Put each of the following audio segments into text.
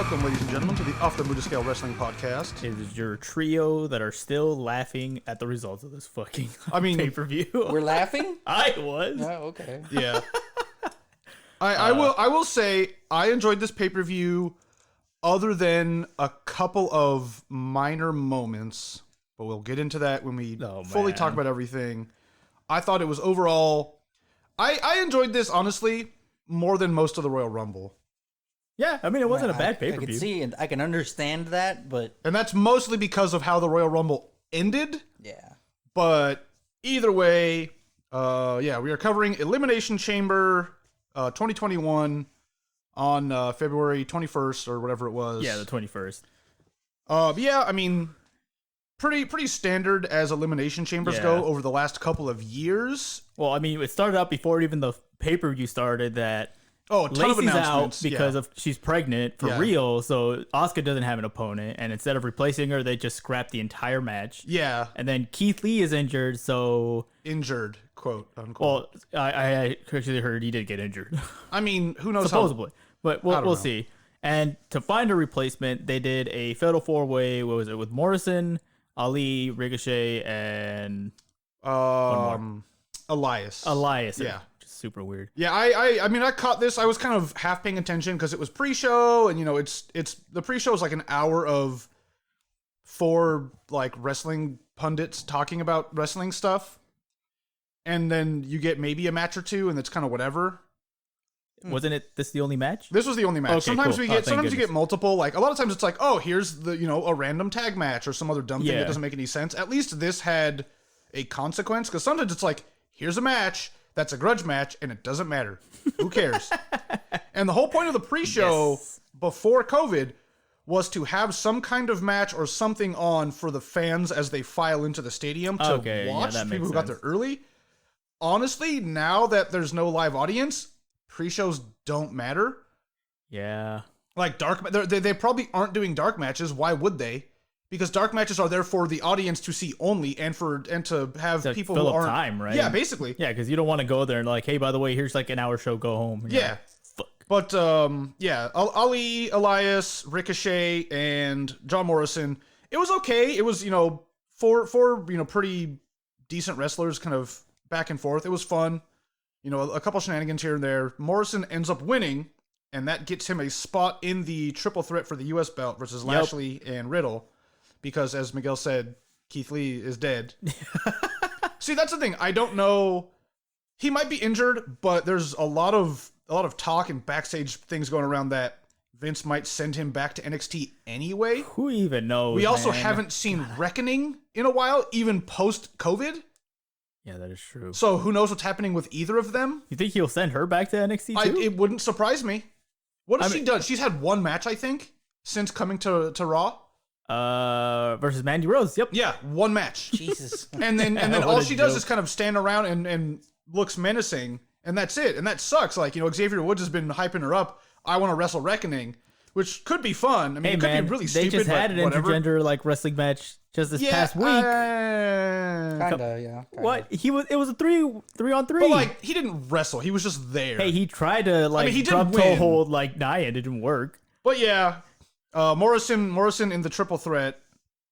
Welcome, ladies and gentlemen, to the Off the Muta Scale Wrestling Podcast. It is your trio that are still laughing at the results of this fucking pay-per-view. We're laughing? I was. Oh, okay. Yeah. I will say I enjoyed this pay-per-view other than a couple of minor moments, but we'll get into that when we fully talk about everything. I thought it was overall... I enjoyed this, honestly, more than most of the Royal Rumble. Yeah, I mean, it wasn't a bad pay-per-view. I can see and I can understand that, but... And that's mostly because of how the Royal Rumble ended. Yeah. But either way, we are covering Elimination Chamber 2021 on February 21st or whatever it was. Yeah, the 21st. I mean, pretty standard as Elimination Chambers go over the last couple of years. Well, I mean, it started out before even the pay-per-view started that... Oh, a ton of announcements. Out because of she's pregnant for real, so Asuka doesn't have an opponent, and instead of replacing her, they just scrapped the entire match. Yeah. And then Keith Lee is injured, so... Injured, quote, unquote. Well, I actually heard he did get injured. I mean, who knows supposedly. But we'll see. And to find a replacement, they did a fatal four-way, what was it, with Morrison, Ali, Ricochet, and... Elias. Yeah. Super weird. Yeah, I mean, I caught this. I was kind of half paying attention because it was pre-show, and it's the pre-show is like an hour of 4 like wrestling pundits talking about wrestling stuff, and then you get maybe a match or two, and it's kind of whatever. Wasn't it this the only match? This was the only match. Okay, sometimes cool. You get multiple. Like a lot of times it's like, oh, here's the a random tag match or some other dumb thing that doesn't make any sense. At least this had a consequence, because sometimes it's like, here's a match. That's a grudge match, and it doesn't matter. Who cares? And the whole point of the pre-show before COVID was to have some kind of match or something on for the fans as they file into the stadium to watch, people who got there early. Honestly, now that there's no live audience, pre-shows don't matter. Yeah. Like they probably aren't doing dark matches. Why would they? Because dark matches are there for the audience to see only, and to have to people fill who aren't time, right? Yeah, basically. Yeah, because you don't want to go there and like, hey, by the way, here's like an hour show, go home. Yeah, fuck. But Ali, Elias, Ricochet, and John Morrison. It was okay. It was four pretty decent wrestlers, kind of back and forth. It was fun. A couple shenanigans here and there. Morrison ends up winning, and that gets him a spot in the triple threat for the U.S. belt versus Lashley and Riddle. Because, as Miguel said, Keith Lee is dead. See, that's the thing. I don't know. He might be injured, but there's a lot of talk and backstage things going around that Vince might send him back to NXT anyway. Who even knows? We also haven't seen Reckoning in a while, even post-COVID. Yeah, that is true. So who knows what's happening with either of them? You think he'll send her back to NXT too? It wouldn't surprise me. What has she done? She's had one match, I think, since coming to Raw. Versus Mandy Rose. Yep. Yeah, one match. Jesus. And then all she does is kind of stand around and looks menacing, and that's it. And that sucks. Like, Xavier Woods has been hyping her up. I want to wrestle Reckoning, which could be fun. I mean, it could be really stupid. They just had an intergender wrestling match just this past week. Kinda, yeah. What? It was a 3-on-3. But like, he didn't wrestle. He was just there. Hey, he tried to he drum toe hold like Nia. It didn't work. But yeah. Morrison in the triple threat.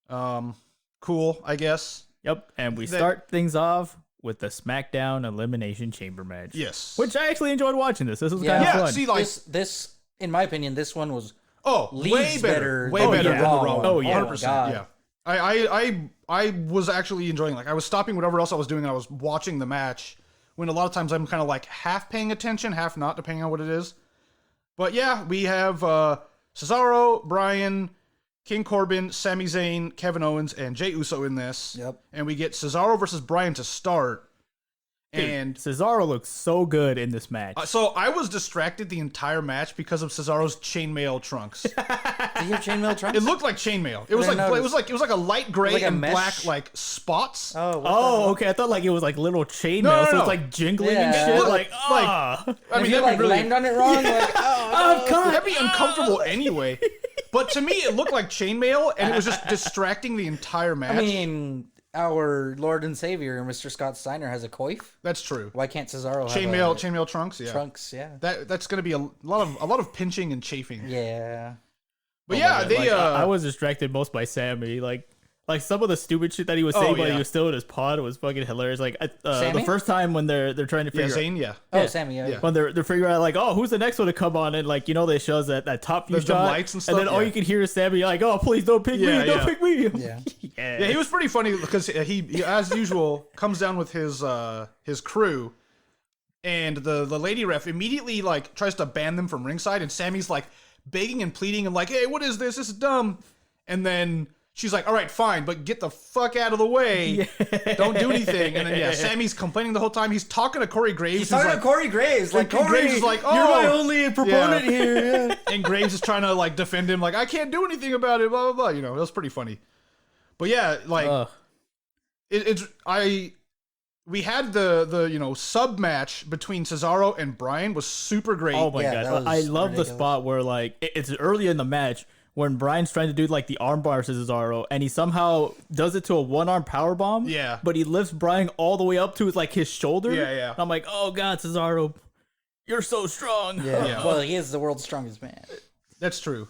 Cool, I guess. Yep, and we start things off with the Smackdown Elimination Chamber match. Yes. Which I actually enjoyed watching this. This was kind of fun. See, like this, in my opinion, this one was way better than the Raw one. 100%. Yeah. I was actually enjoying. Like, I was stopping whatever else I was doing, and I was watching the match. When a lot of times I'm kind of like half paying attention, half not, depending on what it is. But yeah, we have Cesaro, Bryan, King Corbin, Sami Zayn, Kevin Owens, and Jey Uso in this. Yep. And we get Cesaro versus Bryan to start. Dude, and Cesaro looks so good in this match. So I was distracted the entire match because of Cesaro's chainmail trunks. Did you have chainmail trunks? It looked like chainmail. It was like a light gray like and mesh? black spots. Okay. I thought like it was like little chainmail, so it's like jingling and shit. I mean, that'd be really land on it wrong. That'd be uncomfortable anyway. But to me, it looked like chainmail, and it was just distracting the entire match. I mean, our Lord and Savior, Mr. Scott Steiner, has a coif. That's true. Why can't Cesaro have chainmail trunks? Yeah, trunks. Yeah, that's going to be a lot of pinching and chafing. Yeah. But yeah, they. I was distracted most by Sami. Like some of the stupid shit that he was saying, but he was still in his pod. It was fucking hilarious. Like the first time when they're trying to figure Zayn, Oh, Sami, yeah. when they're figuring out like, oh, who's the next one to come on, and like they show us that top view shot, lights and stuff, then all you can hear is Sami like, oh, please don't pick me, don't pick me. Yeah. Yeah, he was pretty funny because he as usual comes down with his crew, and the lady ref immediately like tries to ban them from ringside, and Sammy's like begging and pleading and like, hey, what is this? This is dumb. And then she's like, all right, fine, but get the fuck out of the way. Don't do anything. And then, Sammy's complaining the whole time. He's talking to Corey Graves. He's talking to Corey Graves. Like, Corey, Graves is like, oh, you're my only proponent here. Yeah. And Graves is trying to, like, defend him. Like, I can't do anything about it, blah, blah, blah. It was pretty funny. But, yeah, like, we had the sub match between Cesaro and Bryan was super great. Oh, my God. I love the spot where, like, it's early in the match when Bryan's trying to do like the armbar to Cesaro, and he somehow does it to a one-arm powerbomb. Yeah. But he lifts Bryan all the way up to like his shoulder. Yeah. And I'm like, oh God, Cesaro, you're so strong. Yeah. Well, he is the world's strongest man. That's true.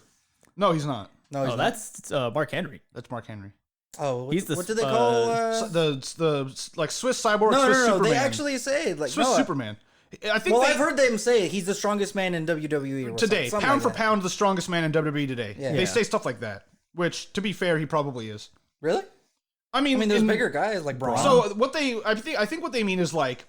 No, he's not. No, he's not. That's Mark Henry. That's Mark Henry. Oh, he's what do they call the like Swiss cyborg? No, Swiss Superman. They actually say like Swiss Superman. I think. Well, I've heard them say he's the strongest man in WWE today. Something pound like for pound, the strongest man in WWE today. Yeah. They say stuff like that, which, to be fair, he probably is. Really? I mean, there's bigger guys like Braun. So I think what they mean is like,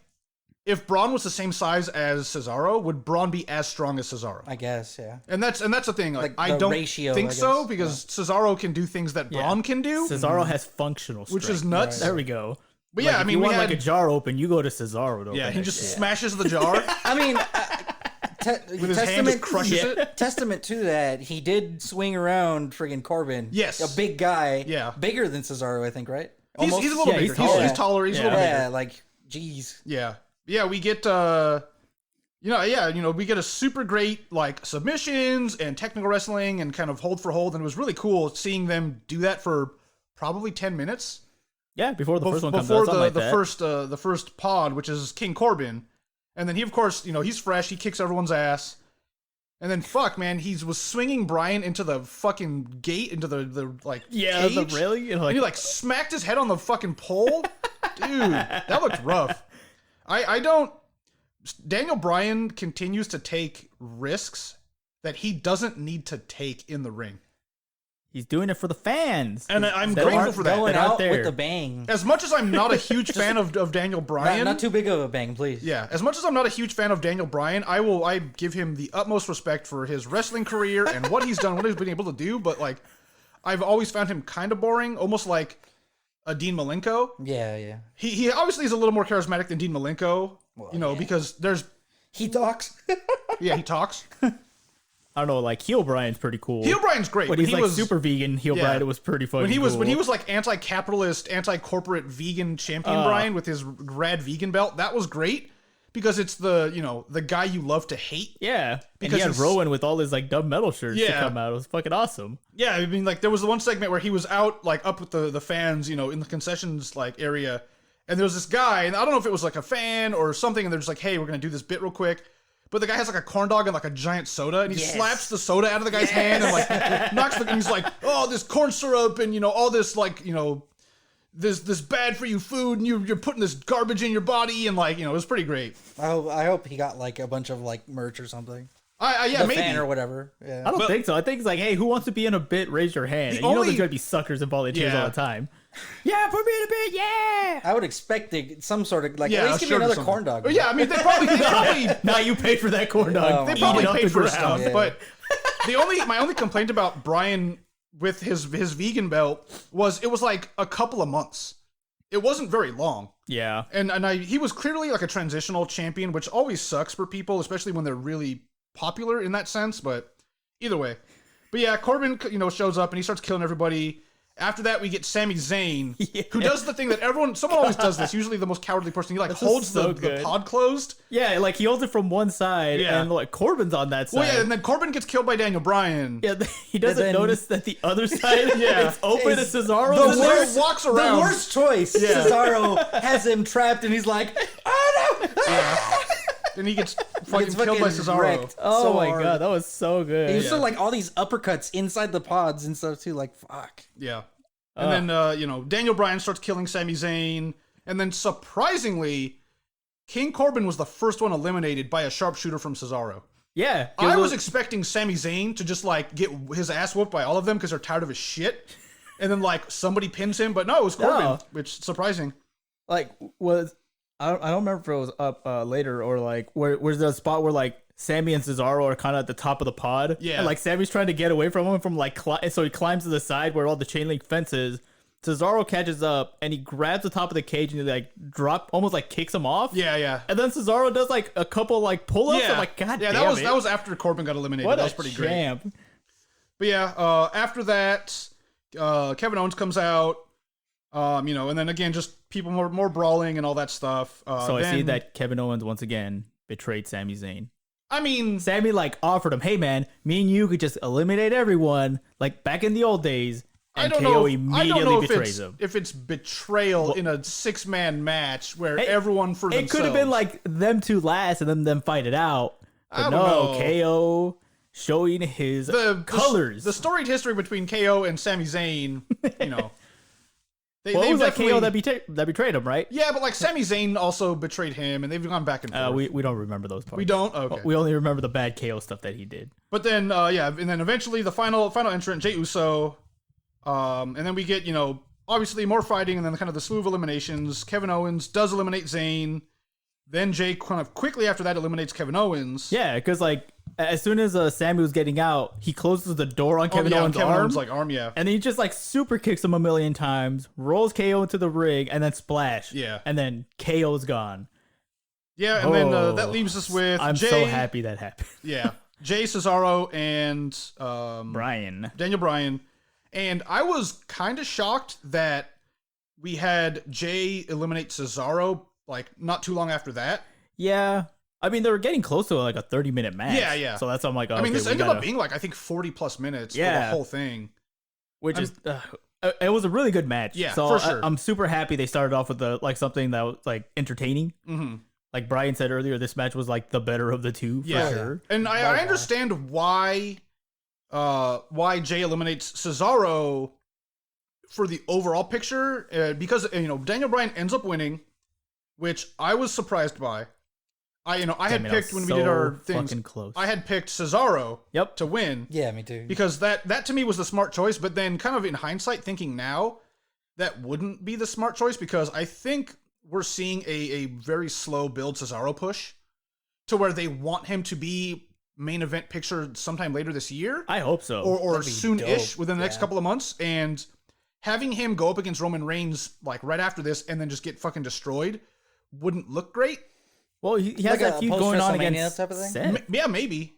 if Braun was the same size as Cesaro, would Braun be as strong as Cesaro? I guess, yeah. And that's the thing. Like I the don't ratio, think I so guess. because Cesaro can do things that Braun can do, Cesaro has functional strength. which is nuts. There we go. But Like, yeah, I if mean, you we want had like a jar open, you go to Cesaro. To yeah, open he that just shit. smashes the jar I mean, with his hand, just crushes it. Testament to that, he did swing around friggin' Corbin. Yes. A big guy. Yeah. Bigger than Cesaro, I think, right? He's a little bigger. he's taller. He's taller. He's a little bigger. Yeah, like, geez. Yeah. We get we get a super great like submissions and technical wrestling and kind of hold for hold, and it was really cool seeing them do that for probably 10 minutes. Yeah, before the first one comes before out. the first pod, which is King Corbin. And then he, of course, he's fresh, he kicks everyone's ass. And then fuck, man, he was swinging Bryan into the fucking gate, into the like cage. the railing, and he like smacked his head on the fucking pole. Dude, that looked rough. I don't. Daniel Bryan continues to take risks that he doesn't need to take in the ring. He's doing it for the fans. And I'm grateful for that. Going They're out out there. with a bang. As much as I'm not a huge fan of Daniel Bryan. Not too big of a bang, please. Yeah, as much as I'm not a huge fan of Daniel Bryan, I give him the utmost respect for his wrestling career and what he's done, what he's been able to do, but like I've always found him kind of boring, almost like a Dean Malenko. Yeah. He obviously is a little more charismatic than Dean Malenko, because He talks. yeah, he talks. I don't know, like heel Bryan's pretty cool. Heel Bryan's great. When he's like super vegan, heel Bryan, it was pretty funny. When he was like anti-capitalist, anti-corporate vegan champion Bryan with his rad vegan belt, that was great because it's the guy you love to hate. Yeah, Because and he had Rowan with all his like dumb metal shirts to Yeah. come out. It was fucking awesome. Yeah, I mean, like there was the one segment where he was out like up with the fans, in the concessions like area, and there was this guy, and I don't know if it was like a fan or something, and they're just like, "Hey, we're gonna do this bit real quick." But the guy has like a corn dog and like a giant soda, and he slaps the soda out of the guy's hand and like knocks and he's like, "Oh, this corn syrup and all this like this bad for you food, and you're putting this garbage in your body," and like it was pretty great. I hope he got like a bunch of like merch or something. Yeah, maybe Fan or whatever. Yeah. I don't think so. I think it's like, hey, who wants to be in a bit? Raise your hand. And there's gonna be suckers and volunteers all the time. Yeah, put me in a bit. Yeah. I would expect some sort of like Yeah, at least give me shirt or another something. corn dog. Oh, yeah, I mean they probably Now you paid for that corn dog. they Eat probably it off paid the for his ground. stuff. But my only complaint about Bryan with his vegan belt was it was like a couple of months. It wasn't very long. Yeah. And he was clearly like a transitional champion, which always sucks for people, especially when they're really popular in that sense. But either way, yeah, Corbin shows up and he starts killing everybody. After that, we get Sami Zayn, who does the thing that someone always does this. Usually the most cowardly person. He like holds the pod closed. Yeah, like he holds it from one side, and like Corbin's on that side. Well, yeah, and then Corbin gets killed by Daniel Bryan. Yeah, he doesn't notice that the other side is open to Cesaro. The worst walks around. The worst choice. Cesaro has him trapped, and he's like, "Oh no!" Then he gets fucking killed by Cesaro. wrecked Oh so my hard. god, that was so good. He was still like all these uppercuts inside the pods and stuff too. Like fuck. Yeah. And then, Daniel Bryan starts killing Sami Zayn. And then, surprisingly, King Corbin was the first one eliminated by a sharpshooter from Cesaro. Yeah. I was expecting Sami Zayn to just, like, get his ass whooped by all of them because they're tired of his shit. And then, like, somebody pins him. But no, it was Corbin, which is surprising. Like, I don't remember if it was up later or, like, where's the spot where, like, Sami and Cesaro are kind of at the top of the pod. Yeah. And, like, Sami's trying to get away from him from, like, so he climbs to the side where all the chain link fence is. Cesaro catches up and he grabs the top of the cage and he, like, almost, like, kicks him off. Yeah. And then Cesaro does, like, a couple, like, pull-ups. Yeah. I'm like, God damn that it. was after Corbin got eliminated. What that was a pretty champ. great. But yeah, after that, Kevin Owens comes out. And then again, just people more brawling and all that stuff. So I see that Kevin Owens once again betrayed Sami Zayn. I mean, Sami, like, offered him, hey man, me and you could just eliminate everyone, like back in the old days. And KO immediately betrays him. If it's betrayal in a 6-man match where everyone for themselves. It could have been like them two last and then them fight it out. But I don't no, know. KO showing his colors. The storied history between KO and Sami Zayn, It was like KO that betrayed him, right? Yeah, but like Sami Zayn also betrayed him, and they've gone back and forth. We don't remember those parts. We don't? Okay. We only remember the bad KO stuff that he did. But then, and then eventually the final entrant, Jey Uso, and then we get, obviously more fighting, and then kind of the slew of eliminations. Kevin Owens does eliminate Zayn. Then Jey kind of quickly after that eliminates Kevin Owens. Yeah, because like as soon as Sami was getting out, he closes the door on Kevin Owens' arm. Yeah. And then he just like super kicks him a million times, rolls KO into the ring, and then splash. Yeah. And then KO's gone. Yeah, and then that leaves us with I'm Jey, so happy that happened. Yeah. Jey, Cesaro, and Bryan. Daniel Bryan. And I was kind of shocked that we had Jey eliminate Cesaro like not too long after that. Yeah. I mean, they were getting close to like a 30-minute match. Yeah. So that's I'm like, I mean, this ended up being like I think 40 plus minutes for the whole thing. Which is it was a really good match. Yeah, so for sure. I'm super happy they started off with something that was like entertaining. Mm-hmm. Like Bryan said earlier, this match was like the better of the two for sure. And I understand why Jey eliminates Cesaro for the overall picture because Daniel Bryan ends up winning, which I was surprised by. I had picked when we did our things. Close. I had picked Cesaro to win. Yeah, me too. Because that to me was the smart choice, but then kind of in hindsight thinking now, that wouldn't be the smart choice because I think we're seeing a very slow build Cesaro push to where they want him to be main event picture sometime later this year. I hope so. Or soon-ish within the next couple of months. And having him go up against Roman Reigns like right after this and then just get fucking destroyed wouldn't look great. Well, he has that feud going on against type of thing? Seth. Yeah, maybe.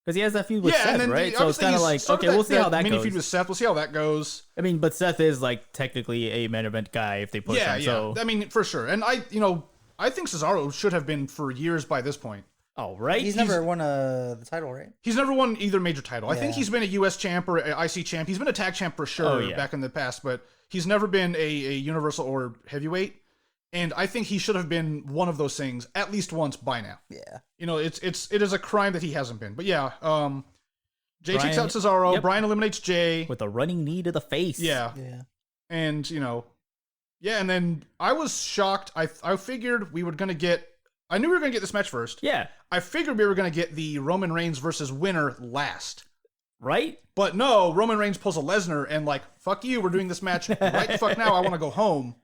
Because he has that feud with Seth, and then right? So it's kind of like, okay, we'll see how that mini goes. feud with Seth, we'll see how that goes. I mean, but Seth is like technically a main event guy if they push him. Yeah. So. I mean, for sure. And I think Cesaro should have been for years by this point. Oh, right? He's never won the title, right? He's never won either major title. I think he's been a U.S. champ or an IC champ. He's been a tag champ for sure back in the past, but he's never been a universal or heavyweight. And I think he should have been one of those things at least once by now. Yeah. It is a crime that he hasn't been. But yeah, Jey takes out Cesaro. Yep. Bryan eliminates Jey with a running knee to the face. Yeah. And and then I was shocked. I figured we were gonna get. I knew we were gonna get this match first. Yeah. I figured we were gonna get the Roman Reigns versus winner last. Right? But no, Roman Reigns pulls a Lesnar and like, fuck you, we're doing this match right the fuck now. I want to go home.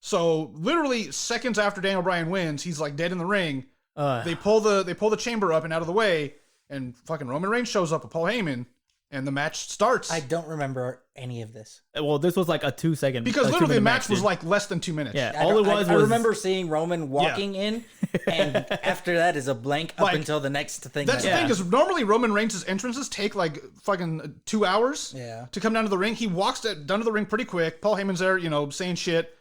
So literally seconds after Daniel Bryan wins, he's like dead in the ring. They pull the chamber up and out of the way, and fucking Roman Reigns shows up with Paul Heyman, and the match starts. I don't remember any of this. Well, this was like a 2-second because literally the match was like less than 2 minutes. Yeah, I remember seeing Roman walking in, and after that is a blank up until the next thing. That's the thing, because normally Roman Reigns' entrances take like fucking 2 hours to come down to the ring. He walks down to the ring pretty quick. Paul Heyman's there, saying shit.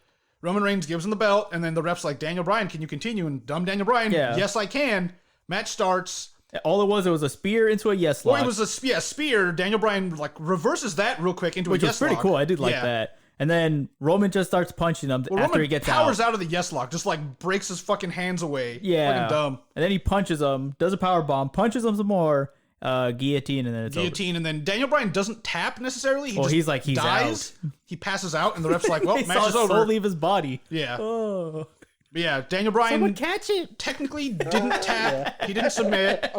Roman Reigns gives him the belt, and then the ref's like, Daniel Bryan, can you continue? And dumb Daniel Bryan, yes, I can. Match starts. All it was a spear into a yes lock. Well, it was a spear. Daniel Bryan like reverses that real quick into Which a yes lock. Which was pretty cool. I did like that. And then Roman just starts punching him after Roman he gets powers out. out of the yes lock, just like breaks his fucking hands away. Yeah. Fucking dumb. And then he punches him, does a power bomb, punches him some more, guillotine, and then it's Guillotine, and then Daniel Bryan doesn't tap necessarily. He just he's like, he's dies. He passes out, and the ref's like, well, he match saw is his over. soul leave his body. Yeah. Oh. But yeah, Daniel Bryan Someone catch it. technically didn't tap. He didn't submit,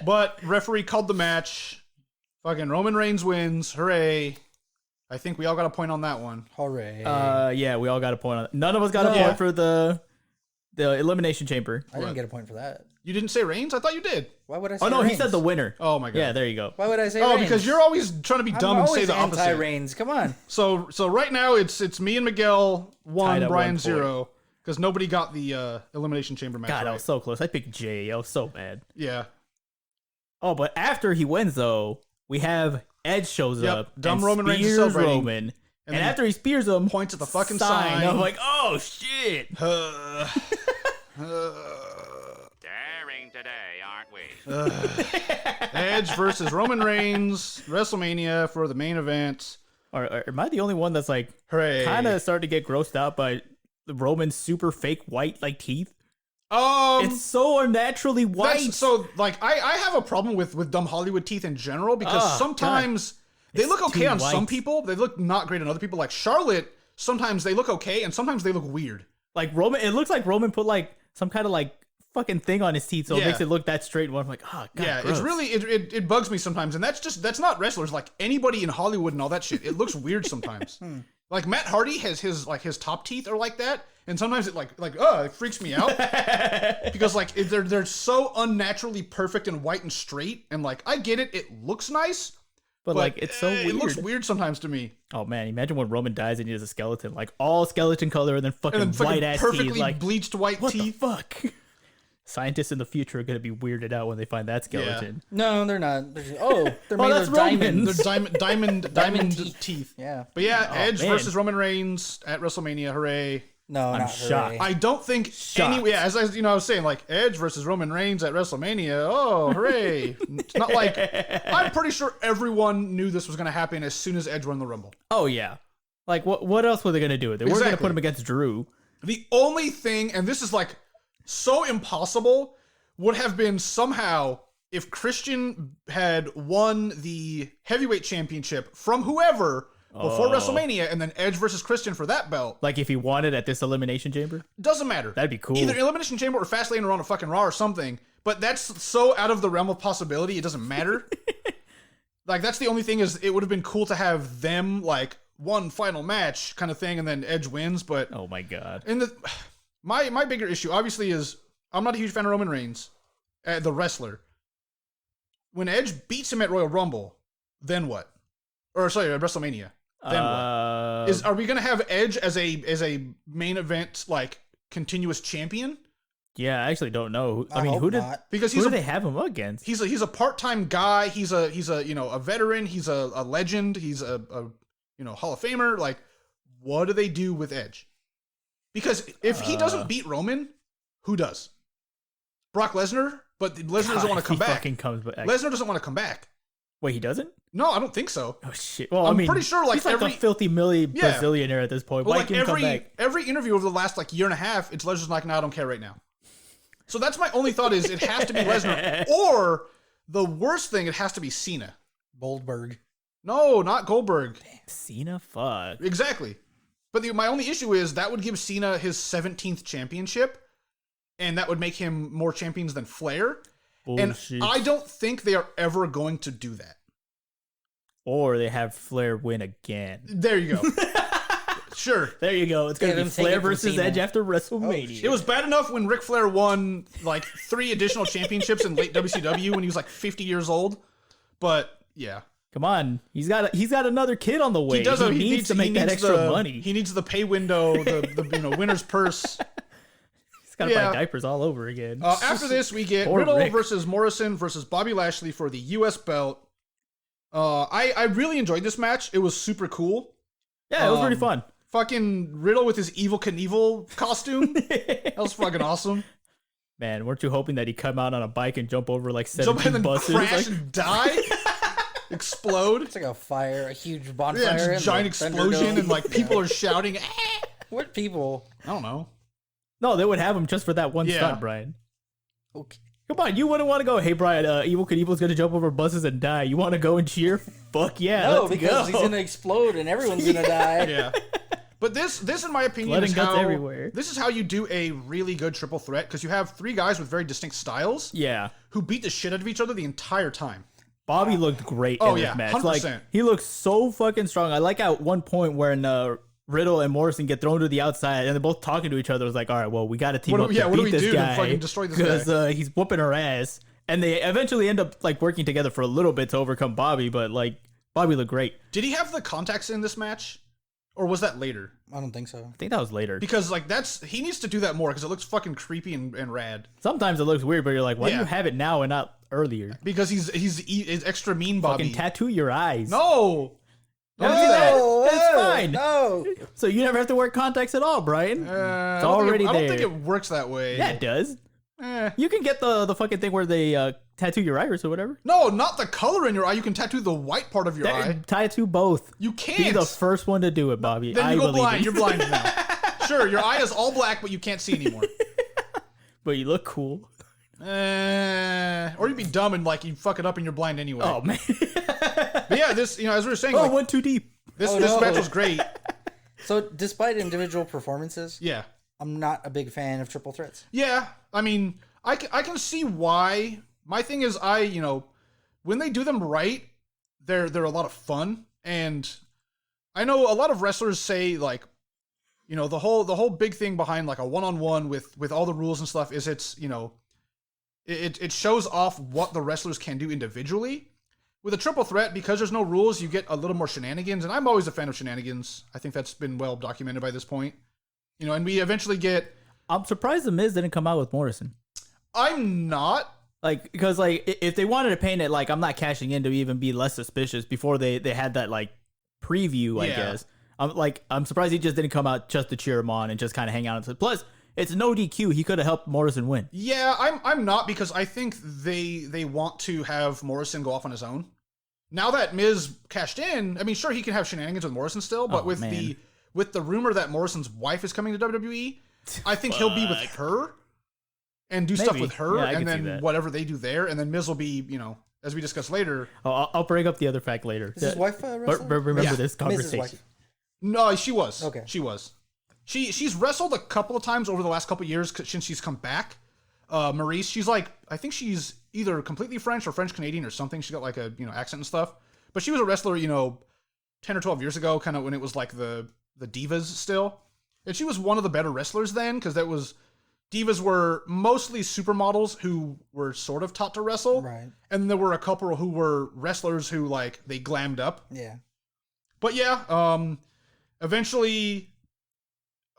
but referee called the match. Fucking Roman Reigns wins. Hooray. I think we all got a point on that one. Hooray. Yeah, we all got a point on it. None of us got a point for the Elimination Chamber. I didn't get a point for that. You didn't say Reigns? I thought you did. Why would I say Oh, no, Reigns? he said the winner. Oh my god. Yeah, there you go. Why would I say Oh, Reigns? because you're always trying to be dumb I'm and say always the opposite. anti-Reigns. Come on. So right now it's me and Miguel Tied 1, at Brian 1 0, because nobody got the Elimination Chamber match. God, I right. was so close. I picked Jay. I was so mad. Yeah. Oh, but after he wins, though, we have Edge shows up. Dumb and Roman Reigns is spears celebrating. Roman. And then after he spears him, points at the fucking sign. I'm like, oh, shit. Daring today, aren't we? Edge versus Roman Reigns, WrestleMania for the main event. Or am I the only one that's like Hooray. kind of starting to get grossed out by Roman's super fake white like teeth? It's so unnaturally white. So like I have a problem with dumb Hollywood teeth in general because sometimes they look okay too on white. some people. They look not great on other people. Like Charlotte, sometimes they look okay and sometimes they look weird. Like Roman, it looks like Roman put like some kind of like fucking thing on his teeth, so it Yeah. makes it look that straight. And I'm like, oh god, Yeah, gross. it's really it bugs me sometimes, and that's not wrestlers. Like anybody in Hollywood and all that shit, it looks weird sometimes. Like Matt Hardy has his top teeth are like that, and sometimes it it freaks me out because like they're so unnaturally perfect and white and straight, and like I get it, it looks nice, but like it's so weird. It looks weird sometimes to me. Oh man, imagine when Roman dies and he has a skeleton, like all skeleton color and then fucking, And then fucking white ass perfectly teeth. Like bleached white what teeth. the fuck? Scientists in the future are gonna be weirded out when they find that skeleton. No, they're not. They're made that's of Roman. diamonds. They're diamond teeth. Yeah. But yeah, Edge man. versus Roman Reigns at WrestleMania. Hooray. No, I'm not shocked. hooray. I don't think Shocked. as I was saying, like Edge versus Roman Reigns at WrestleMania. Oh, hooray! It's not like I'm pretty sure everyone knew this was going to happen as soon as Edge won the Rumble. Oh yeah. Like what else were they gonna do? They weren't gonna Exactly. put him against Drew. The only thing, and this is like so impossible, would have been somehow if Christian had won the heavyweight championship from whoever before WrestleMania, and then Edge versus Christian for that belt. Like if he wanted at this Elimination Chamber. Doesn't matter. That'd be cool. Either Elimination Chamber or Fastlane or on a fucking Raw or something. But that's so out of the realm of possibility, it doesn't matter. Like, that's the only thing is it would have been cool to have them, like, one final match kind of thing, and then Edge wins. But Oh my god. my bigger issue, obviously, is I'm not a huge fan of Roman Reigns, the wrestler. When Edge beats him at Royal Rumble, then what? Or, sorry, at WrestleMania. Then what? Are we gonna have Edge as a main event like continuous champion? Yeah, I actually don't know. I I mean, hope who did not. Because who he's did a they have him against? he's a part-time guy. He's a a veteran. He's a legend. He's a Hall of Famer. Like, what do they do with Edge? Because if he doesn't beat Roman, who does? Brock Lesnar, but Lesnar doesn't want to come He back. fucking comes back. Lesnar doesn't want to come back. Wait, he doesn't? No, I don't think so. Oh shit. Well, I'm I mean, pretty sure, like, he's like every- a filthy milli Yeah. Brazilianaire at this point. But Why like can't he come back? every interview over the last like year and a half, it's Lesnar's like, no, I don't care right now. So that's my only thought is it has to be Lesnar, or the worst thing, it has to be Cena. Goldberg. No, not Goldberg. Cena, fuck. Exactly. But my only issue is that would give Cena his 17th championship, and that would make him more champions than Flair. Bullshit. And I don't think they are ever going to do that. Or they have Flair win again. There you go. Sure. There you go. It's gonna Have be him take Flair it from versus Cena. Edge after WrestleMania. It was bad enough when Ric Flair won like 3 additional championships in late WCW when he was like 50 years old. But yeah. Come on, he's got another kid on the way. He needs to make that extra money. He needs the pay window, the winner's purse. He's got to yeah. buy diapers all over again. After this, we get Poor Riddle Rick. versus Morrison versus Bobby Lashley for the U.S. belt. I really enjoyed this match. It was super cool. Yeah, it was pretty fun. Fucking Riddle with his Evil Knievel costume. That was fucking awesome. Man, weren't you hoping that he'd come out on a bike and jump over like Jump in 17 and buses? crash Like, and die. explode. It's like a huge bonfire. Yeah, just and giant the explosion, Thunderdome. and like people are shouting. What people? I don't know. No, they would have him just for that one Yeah. stunt, Brian. Okay. Come on, you wouldn't want to go, hey, Brian, Evil Knievel's going to jump over buses and die. You want to go and cheer? Fuck yeah, No, let's because go. he's gonna explode and everyone's gonna die. Yeah. But this in my opinion, Blood is and guts how everywhere. this is how you do a really good triple threat because you have three guys with very distinct styles Yeah. who beat the shit out of each other the entire time. Bobby looked great Oh, in this yeah, match. 100%. Like, he looked so fucking strong. I like at one point when Riddle and Morrison get thrown to the outside and they're both talking to each other. It was like, all right, well, we got to team up to what do beat we this do to guy fucking destroy this because he's whooping our ass. And they eventually end up like working together for a little bit to overcome Bobby, but like Bobby looked great. Did he have the contacts in this match? Or was that later? I don't think so. I think that was later. Because like he needs to do that more because it looks fucking creepy and rad. Sometimes it looks weird, but you're like, why do Yeah. you have it now and not earlier? Because he's extra mean Bobby. Fucking tattoo your eyes. No. Don't do that. No, It's fine. No. So you never have to wear contacts at all, Brian. I It's don't think already I don't think there. it works that way. Yeah, it does. Eh. You can get the fucking thing where they tattoo your iris or whatever. No, not the color in your eye. You can tattoo the white part of your eye. Tattoo both. You Be can't. the first one to do it, Bobby. Then I you go believe blind. it. You're blind now. Sure, your eye is all black, but you can't see anymore. But you look cool. Or you'd be dumb and like you fuck it up and you're blind anyway. Oh man. But yeah, this as we were saying, Oh, like, went too deep. this Oh, this no. match was great. So, despite individual performances, Yeah, I'm not a big fan of triple threats. yeah. I mean, I can see why. My thing is, when they do them right, they're a lot of fun, and I know a lot of wrestlers say like, the whole big thing behind like a one-on-one with all the rules and stuff is it shows off what the wrestlers can do individually. With a triple threat, because there's no rules, you get a little more shenanigans, and I'm always a fan of shenanigans. I think that's been well documented by this point. And we eventually get. I'm surprised the Miz didn't come out with Morrison. I'm not. Like, because like if they wanted to paint it like I'm not cashing in to even be less suspicious before they had that like preview, I Yeah. guess. I'm surprised he just didn't come out just to cheer him on and just kind of hang out. Plus, it's no DQ. He could have helped Morrison win. Yeah, I'm not because I think they want to have Morrison go off on his own. Now that Miz cashed in, I mean, sure he can have shenanigans with Morrison still, but Oh, with man. the rumor that Morrison's wife is coming to WWE, I think he'll be with her and do stuff Maybe. with her, Yeah, I and can see then that. whatever they do there, and then Miz will be, as we discussed later. Oh, I'll bring up the other fact later. Is his wife a But wrestler? remember Yeah. this Mrs. conversation. wife. No, she was. Okay. She was. She's wrestled a couple of times over the last couple of years since she's come back. Maurice, she's like, I think she's either completely French or French Canadian or something. She's got like a accent and stuff. But she was a wrestler, 10 or 12 years ago, kind of when it was like the divas still. And she was one of the better wrestlers then, because divas were mostly supermodels who were sort of taught to wrestle. Right. And there were a couple who were wrestlers who like they glammed up. Yeah. But yeah, eventually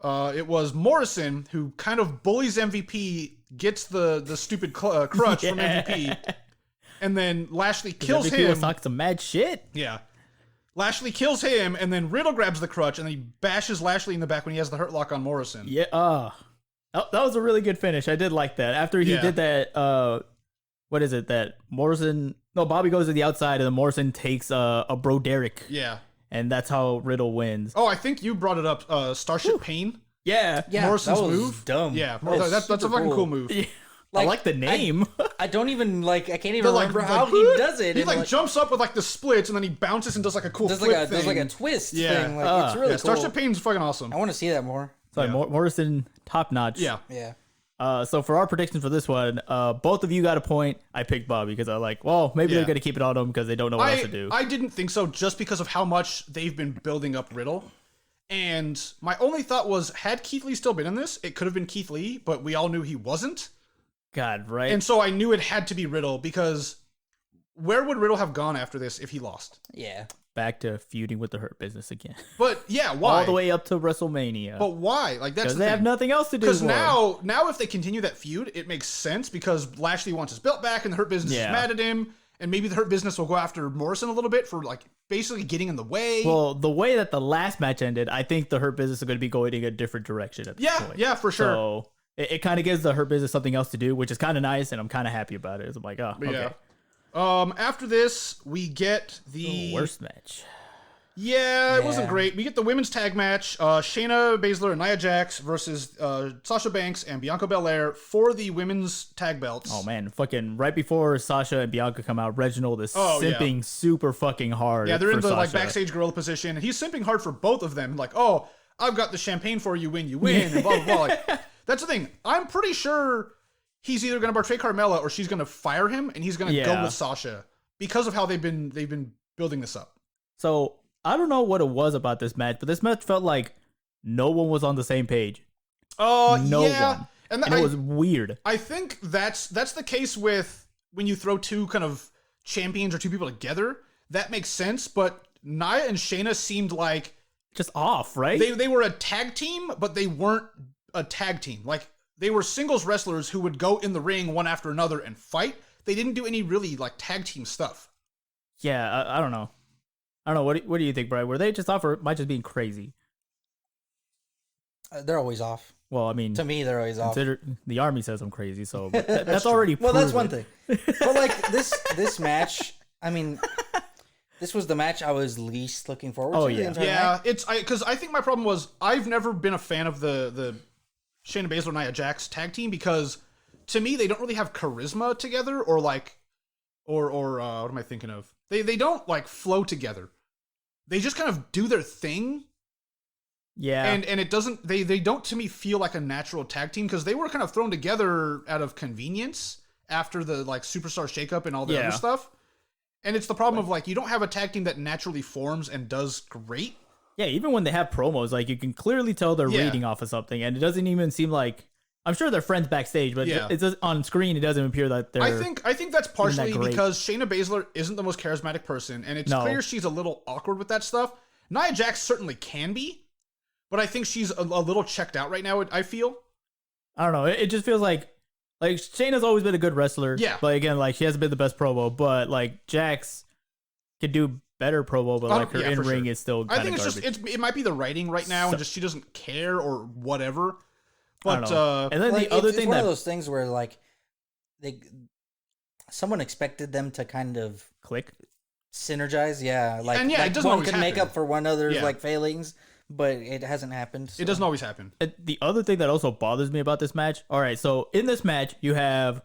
it was Morrison who kind of bullies MVP, gets the stupid crutch from MVP, and then Lashley kills MVP was him. talking some mad shit. Yeah. Lashley kills him, and then Riddle grabs the crutch, and then he bashes Lashley in the back when he has the hurt lock on Morrison. Yeah. That was a really good finish. I did like that. After he Yeah. did that, what is it? That Morrison? No, Bobby goes to the outside, and then Morrison takes a Bro Derek, Yeah. and that's how Riddle wins. Oh, I think you brought it up. Starship Pain. Yeah. Yeah. Morrison's that was move. Dumb. Yeah, That was that's a super fucking cool move. I like the name. I don't even I can't even The, like, remember like, how he does it. He and, like jumps up with like the splits, and then he bounces and does like a cool does flip like a thing. does like a twist Yeah. thing. Like, it's really Yeah, cool. Starship Pain's fucking awesome. I want to see that more. So Yeah. Morrison, top notch. Yeah. Yeah. So for our predictions for this one, both of you got a point. I picked Bobby because I like, well, maybe Yeah. they're going to keep it on him because they don't know what else to do. I didn't think so just because of how much they've been building up Riddle. And my only thought was, had Keith Lee still been in this, it could have been Keith Lee, but we all knew he wasn't. God, right? And so I knew it had to be Riddle because where would Riddle have gone after this if he lost? Yeah. Back to feuding with the Hurt Business again. But yeah, why? All the way up to WrestleMania. But why? Like that's Because the they have thing. nothing else to do. Because for 'em. now if they continue that feud, it makes sense because Lashley wants his belt back and the Hurt Business Yeah. is mad at him, and maybe the Hurt Business will go after Morrison a little bit for like basically getting in the way. Well, the way that the last match ended, I think the Hurt Business is going to be going in a different direction at this yeah, point. yeah, for sure. So it kind of gives the Hurt Business something else to do, which is kind of nice, and I'm kind of happy about it. It's like, oh, okay. Yeah. After this, we get the worst match. Yeah, it wasn't great. We get the women's tag match: Shayna Baszler and Nia Jax versus Sasha Banks and Bianca Belair for the women's tag belts. Oh man, fucking right before Sasha and Bianca come out, Reginald is simping super fucking hard. Yeah, they're in the Sasha. backstage gorilla position, and he's simping hard for both of them. Like, oh, I've got the champagne for you when you win, and blah blah blah. Like, that's the thing. I'm pretty sure he's either going to betray Carmella or she's going to fire him, and he's going to go with Sasha because of how they've been building this up. So I don't know what it was about this match, but this match felt like no one was on the same page. No one. And it was weird. I think that's the case with when you throw two kind of champions or two people together. That makes sense, but Nia and Shayna seemed like just off, right? They were a tag team, but they weren't a tag team. Like, they were singles wrestlers who would go in the ring one after another and fight. They didn't do any really like tag team stuff. Yeah, I don't know. I don't know. What do you think, Brian? Were they just off, or might just being crazy? They're always off. Well, I mean, to me, they're always off. The army says I'm crazy, so that's already well, proven. that's one thing. But like this match, I mean, this was the match I was least looking forward to. Yeah, the entire yeah. night. Because I think my problem was I've never been a fan of the Shayna Baszler Nia Jax tag team because to me they don't really have charisma together or what am I thinking of? They don't like flow together. They just kind of do their thing. Yeah. And it doesn't they don't to me feel like a natural tag team because they were kind of thrown together out of convenience after the like superstar shakeup and all the other stuff. And it's the problem of like you don't have a tag team that naturally forms and does great. Yeah, even when they have promos, like you can clearly tell they're reading off of something, and it doesn't even seem like I'm sure they're friends backstage, but it's just, on screen it doesn't appear that they're. I think that's partially because Shayna Baszler isn't the most charismatic person, and it's clear she's a little awkward with that stuff. Nia Jax certainly can be, but I think she's a little checked out right now. I feel. I don't know. It just feels like Shayna's always been a good wrestler. Yeah. But again, like she hasn't been the best promo, but like Jax could do better promo, but like her in ring is still kind of garbage. I think it's just it might be the writing right now, and just she doesn't care or whatever. But and then like, the other thing it's one of those things where like someone expected them to kind of click, synergize, like, and like it doesn't one always could make happen. up for one another's like failings, but it hasn't happened. So. It doesn't always happen. The other thing that also bothers me about this match. All right, so in this match you have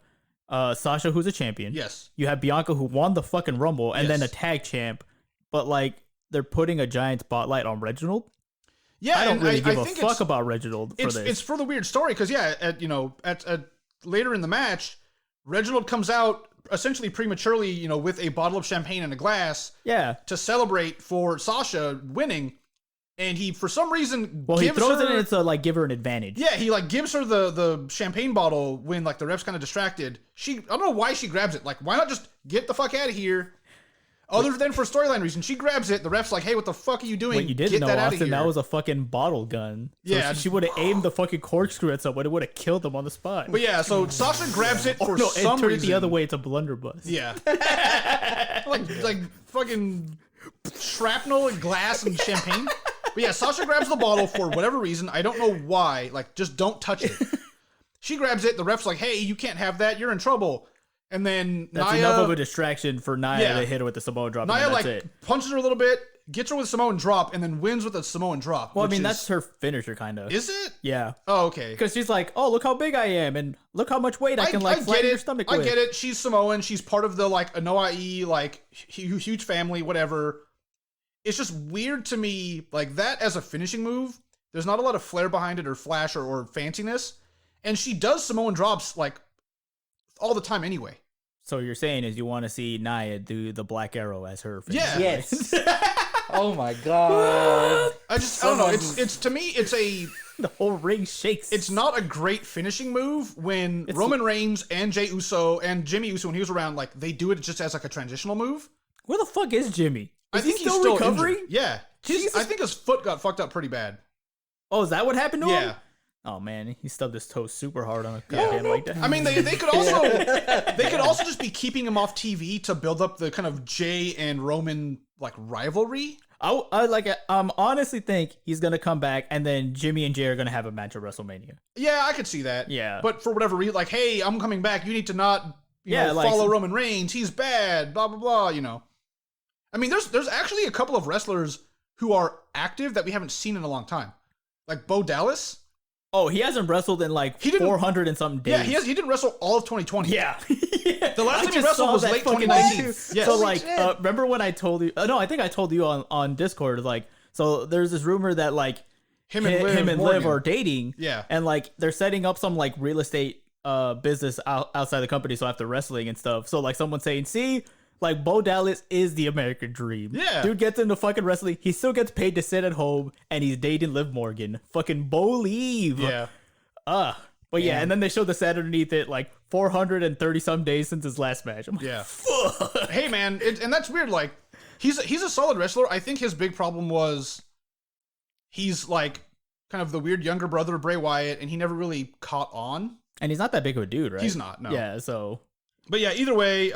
Sasha, who's a champion. Yes. You have Bianca, who won the fucking Rumble, and then a tag champ. But like they're putting a giant spotlight on Reginald. Yeah, I don't really give a think fuck about Reginald for this. It's for the weird story because at later in the match, Reginald comes out essentially prematurely, with a bottle of champagne and a glass. Yeah. To celebrate for Sasha winning, and he for some reason he throws it in to like give her an advantage. Yeah, he like gives her the champagne bottle when like the ref's kind of distracted. I don't know why she grabs it. Like, why not just get the fuck out of here? Other than for storyline reasons, she grabs it. The ref's like, "Hey, what the fuck are you doing? What you didn't know, Austin, that was a fucking bottle gun. So she would have aimed the fucking corkscrew at someone. It would have killed them on the spot. But yeah, so Sasha grabs it for some and turned reason. it the other way. It's a blunderbuss. Yeah, like fucking shrapnel and glass and champagne. But yeah, Sasha grabs the bottle for whatever reason. I don't know why. Like, just don't touch it. She grabs it. The ref's like, "Hey, you can't have that. You're in trouble." And then that's Nia, enough of a distraction for Nia to hit her with the Samoan drop. Nia and that's punches her a little bit, gets her with a Samoan drop, and then wins with a Samoan drop. Well, I mean, that's her finisher, kind of. Is it? Yeah. Oh, okay. Because she's like, "Oh, look how big I am, and look how much weight I can flatten your stomach with." I get it. She's Samoan. She's part of the Anoa'i huge family, whatever. It's just weird to me, like that as a finishing move. There's not a lot of flair behind it or flash or fanciness, and she does Samoan drops like all the time anyway. So you're saying is you want to see Nia do the Black Arrow as her finisher? Yeah. Yes. Oh my god. I don't know. It's to me, it's the whole ring shakes. It's not a great finishing move when Roman Reigns and Jey Uso and Jimmy Uso when he was around, like they do it just as like a transitional move. Where the fuck is Jimmy? I think he's he's still recovering. Injured. Yeah, I think his foot got fucked up pretty bad. Oh, is that what happened to him? Yeah. Oh man, he stubbed his toe super hard on a goddamn like that. I mean, they could also just be keeping him off TV to build up the kind of Jey and Roman like rivalry. I honestly think he's gonna come back and then Jimmy and Jey are gonna have a match at WrestleMania. Yeah, I could see that. Yeah, but for whatever reason, like, hey, I'm coming back. You need to not follow Roman Reigns. He's bad. Blah blah blah. I mean, there's actually a couple of wrestlers who are active that we haven't seen in a long time, like Bo Dallas. Oh, he hasn't wrestled in like 400 and something days. Yeah, he didn't wrestle all of 2020. Yeah. The last time he wrestled was late 2019. Yes. So like, remember when I told you? No, I think I told you on Discord. Like, so there's this rumor that like him and Liv are dating. Yeah, and like they're setting up some like real estate business outside the company. So after wrestling and stuff. So like someone's saying, see. Like, Bo Dallas is the American dream. Yeah. Dude gets into fucking wrestling. He still gets paid to sit at home, and he's dating Liv Morgan. Fucking believe. Yeah. But yeah, and then they show the set underneath it, like, 430-some days since his last match. I'm like, yeah. fuck. Hey, man, and that's weird. Like, he's a solid wrestler. I think his big problem was he's, like, kind of the weird younger brother of Bray Wyatt, and he never really caught on. And he's not that big of a dude, right? He's not, no. Yeah, so... But yeah, either way,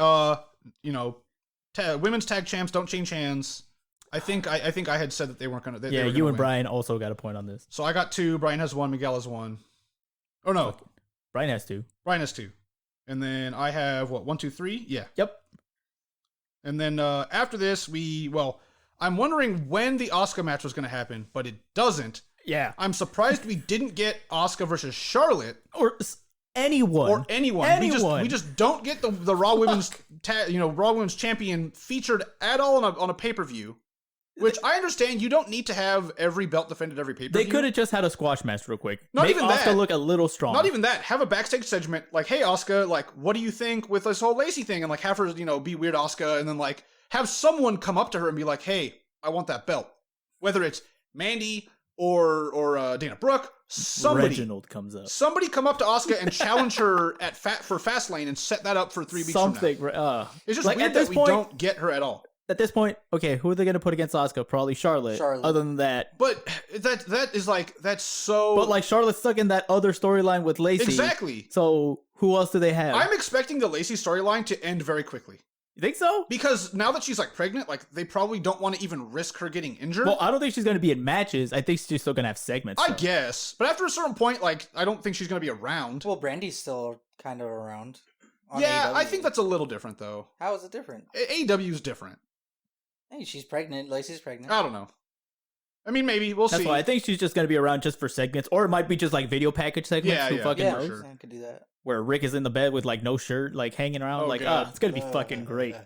women's tag champs don't change hands. I think I had said that they weren't gonna. They were you gonna and win. Brian also got a point on this. So I got 2. Brian has 1. Miguel has 1. Oh no, Brian has 2. Brian has 2. And then I have 1, 2, 3. Yeah. Yep. And then after this, I'm wondering when the Asuka match was gonna happen, but it doesn't. Yeah. I'm surprised we didn't get Asuka versus Charlotte or anyone. We just don't get the Raw Women's Raw Women's Champion featured at all on a pay-per-view, which I understand you don't need to have every belt defended every pay-per-view. They could have just had a squash match real quick. Not Make even Asuka that. look a little strong. Not even that. Have a backstage segment like, "Hey Asuka, like what do you think with this whole Lacey thing?" and like have her, be weird Asuka, and then like have someone come up to her and be like, "Hey, I want that belt." Whether it's Mandy or Dana Brooke, somebody Reginald comes up. Somebody come up to Asuka and challenge her for Fastlane and set that up for 3 weeks from now. It's just weird that we don't get her at all. At this point, okay, who are they going to put against Asuka? Probably Charlotte. Other than that, but that is like that's so. But like Charlotte's stuck in that other storyline with Lacey. Exactly. So who else do they have? I'm expecting the Lacey storyline to end very quickly. You think so? Because now that she's like pregnant, like they probably don't want to even risk her getting injured. Well, I don't think she's going to be in matches. I think she's still going to have segments. I guess, but after a certain point, like I don't think she's going to be around. Well, Brandy's still kind of around. Yeah, AEW. I think that's a little different though. How is it different? AEW's different. Hey, she's pregnant. Lacey's pregnant. I don't know. I mean, maybe we'll see. That's why I think she's just going to be around just for segments, or it might be just like video package segments. Yeah, who fucking yeah, knows? sure. I could do that. Where Rick is in the bed with like no shirt, like hanging around, God. it's going to be fucking great.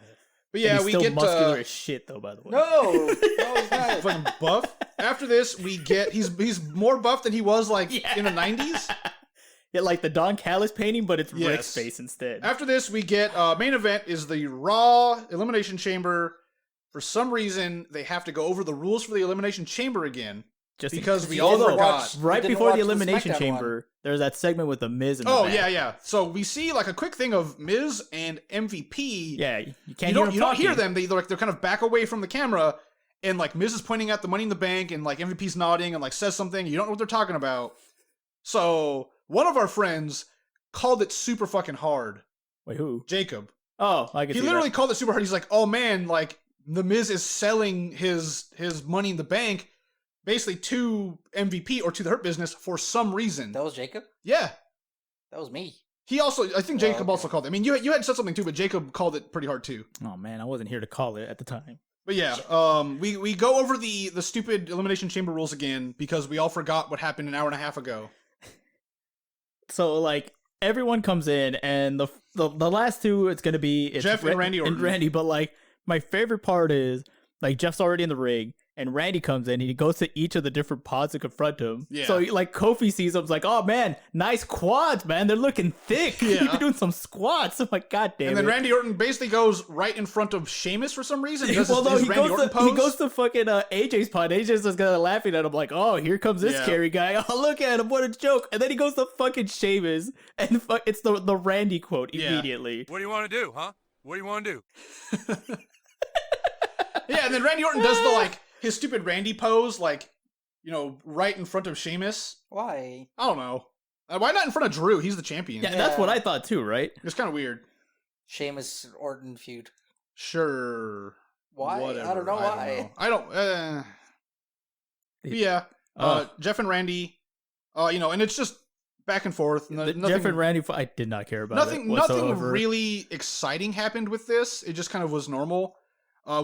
But yeah, and he's we still get muscular as shit though. By the way, No, he's not. fucking buff. After this, we get he's more buff than he was like in the 90s. Yeah, like the Don Callis painting, but it's Yes. Rick's face instead. After this, we get main event is the Raw Elimination Chamber. For some reason, they have to go over the rules for the Elimination Chamber again. Just because we you all didn't forgot. watch- right didn't before watch the the Elimination SmackDown Chamber, there's that segment with the Miz in the Oh back. yeah. So we see like a quick thing of Miz and MVP. Yeah, you can't you hear don't hear them. them. They're kind of back away from the camera, and like Miz is pointing at the Money in the Bank, and like MVP's nodding and like says something. You don't know what they're talking about. So one of our friends called it super fucking hard. Wait, who? Jacob. Oh, I can He see literally that. called it super hard. He's like, "Oh man, like the Miz is selling his Money in the Bank." Basically to MVP or to the Hurt Business for some reason. That was Jacob? Yeah. That was me. He also, I think Jacob okay. also called it. I mean, you had said something too, but Jacob called it pretty hard too. Oh man, I wasn't here to call it at the time. But yeah, we go over the stupid Elimination Chamber rules again because we all forgot what happened an hour and a half ago. So like everyone comes in, and the last two, it's gonna be Jeff and Randy Orton. And Randy, but like my favorite part is like Jeff's already in the ring. And Randy comes in, and he goes to each of the different pods to confront him. Yeah. So, like, Kofi sees him, like, oh, man, nice quads, man. They're looking thick. Yeah. You've been doing some squats. I'm like, God damn And then it. Randy Orton basically goes right in front of Sheamus for some reason. He does Well, no, his he Randy goes, Orton to, pose. he goes to fucking AJ's pod. AJ's just kind of laughing at him, like, oh, here comes this Yeah. carry guy. Oh, look at him. What a joke. And then he goes to fucking Sheamus, and it's the Randy quote Yeah. immediately. What do you want to do, huh? What do you want to do? Yeah, and then Randy Orton does the, like, his stupid Randy pose, like, right in front of Sheamus. Why? I don't know. Why not in front of Drew? He's the champion. Yeah, that's Yeah. what I thought too, right? It's kind of weird. Sheamus Orton feud. Sure. Why? Whatever. I don't know why. I don't. Yeah. Jeff and Randy. And it's just back and forth. Jeff and Randy, I did not care about it Nothing whatsoever. really exciting happened with this. It just kind of was normal.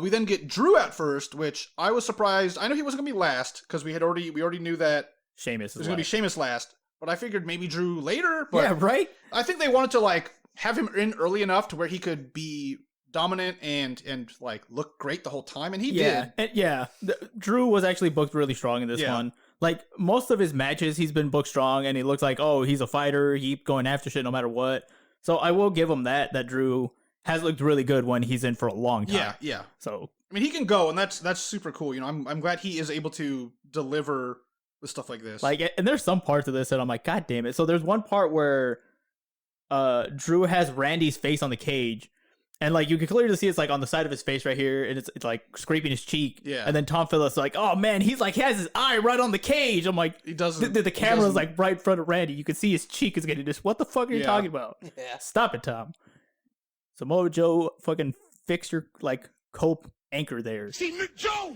We then get Drew at first, which I was surprised. I know he wasn't gonna be last because we already knew that Sheamus it is was gonna be last. Sheamus last. But I figured maybe Drew later. But Yeah, right? I think they wanted to like have him in early enough to where he could be dominant and like look great the whole time, and he did. Drew was actually booked really strong in this one. Like most of his matches, he's been booked strong, and he looks like, oh, he's a fighter. He going after shit no matter what. So I will give him that Drew has looked really good when he's in for a long time. Yeah. So I mean, he can go, and that's super cool. You know, I'm glad he is able to deliver with stuff like this. like, and there's some parts of this that I'm like, God damn it. So there's one part where Drew has Randy's face on the cage. And like you can clearly see it's like on the side of his face right here, and it's like scraping his cheek. Yeah. And then Tom Phillips is like, oh man, he's like he has his eye right on the cage. I'm like, he doesn't. the camera's like right in front of Randy. You can see his cheek is getting this. What the fuck are you talking about? Yeah. Stop it, Tom. Samoa Joe fucking fix your like cope anchor there. See Joe.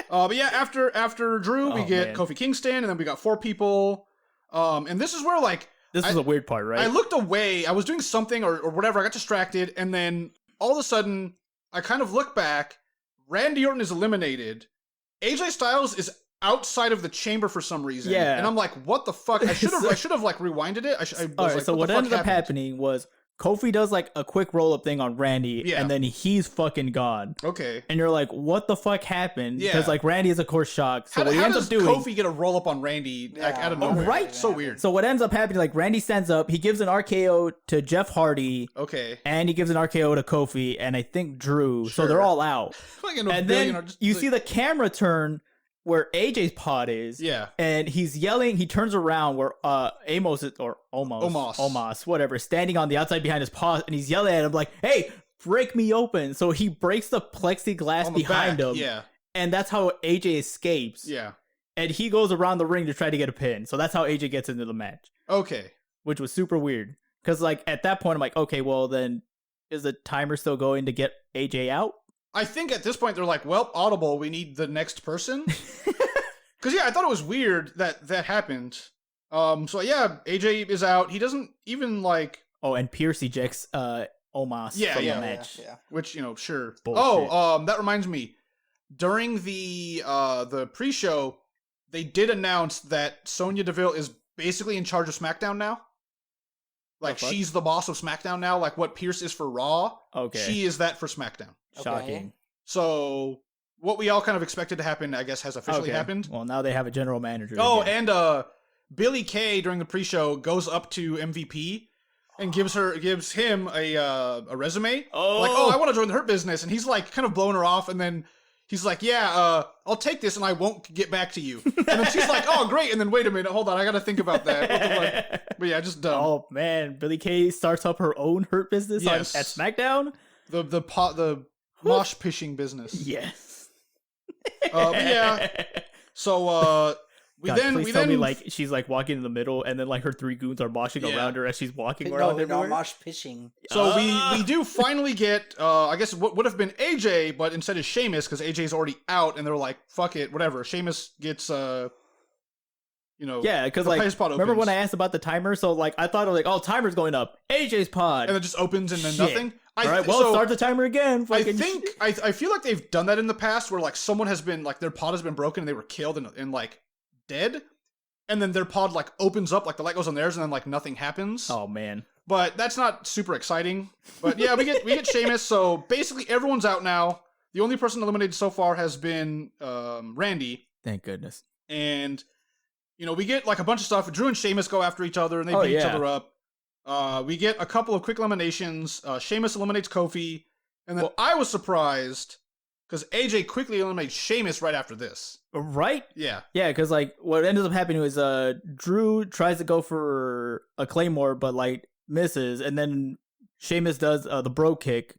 But yeah, after Drew, we get Kofi Kingston, and then we got 4 people. And this is where like. This was a weird part, right? I looked away. I was doing something or whatever. I got distracted. And then all of a sudden, I kind of look back. Randy Orton is eliminated. AJ Styles is outside of the chamber for some reason. Yeah. And I'm like, what the fuck? I should have like rewinded it. I was All right, like, so what ended up happening was Kofi does like a quick roll up thing on Randy, and then he's fucking gone. Okay. And you're like, what the fuck happened? Yeah. Because like Randy is of course shocked. So How what he ends does up doing, Kofi get a roll up on Randy like, out of nowhere? right. So weird. so what ends up happening, like Randy stands up, he gives an RKO to Jeff Hardy, Okay. and he gives an RKO to Kofi, and I think Drew. Sure. So they're all out. Fucking And then you see the camera where AJ's pod is. Yeah. And he's yelling, he turns around where Amos is, or Omos, whatever, standing on the outside behind his pod, and he's yelling at him like, hey, break me open. So he breaks the plexiglass On the behind back, him. Yeah. And that's how AJ escapes. Yeah. And he goes around the ring to try to get a pin. So that's how AJ gets into the match, Okay. which was super weird. Because like at that point, I'm like, okay, well then is the timer still going to get AJ out? I think at this point they're like, well, audible, we need the next person. Because yeah, I thought it was weird that happened. So yeah, AJ is out. He doesn't even like. Oh, and Pierce ejects Omos from the match. Yeah. Which, you know, sure. Bullshit. Oh, that reminds me. During the pre-show, they did announce that Sonya Deville is basically in charge of SmackDown now. Like fuck? she's the boss of SmackDown now. Like what Pierce is for Raw, Okay. she is that for SmackDown. Shocking. So what we all kind of expected to happen, I guess, has officially happened. Well, now they have a general manager. Oh, again. and Billy Kay during the pre-show goes up to MVP and gives him a resume. Oh. Like, oh, I want to join the Hurt Business, and he's like kind of blowing her off, and then he's like, yeah, I'll take this, and I won't get back to you. And then she's like, oh, great. And then wait a minute, hold on, I got to think about that. What the fuck? But yeah, just dumb. Oh man, Billy Kay starts up her own Hurt Business Yes. at SmackDown. The mosh pishing business. Yes. But yeah. So we God, then please tell me like she's like walking in the middle, and then like her 3 goons are moshing around her as she's walking around No, everywhere. mosh pitching. So we do finally get, I guess what would have been AJ, but instead is Sheamus, because AJ's already out, and they're like, fuck it, whatever. Sheamus gets, Yeah, because the like highest pod remember opens. when I asked about the timer? So like I thought it was like, oh, timer's going up. AJ's pod. And it just opens and then Shit. nothing. All right, well, start the timer again. I Fucking think, I feel like they've done that in the past, where like someone has been, like their pod has been broken and they were killed and like dead. And then their pod like opens up, like the light goes on theirs, and then like nothing happens. Oh man. But that's not super exciting. But yeah, we get Sheamus. So basically everyone's out now. The only person eliminated so far has been Randy. Thank goodness. And we get like a bunch of stuff. Drew and Sheamus go after each other, and they beat each other up. We get a couple of quick eliminations. Sheamus eliminates Kofi, and then I was surprised because AJ quickly eliminates Sheamus right after this. Right? Yeah. Yeah, because like what ends up happening is Drew tries to go for a Claymore, but like misses, and then Sheamus does the bro kick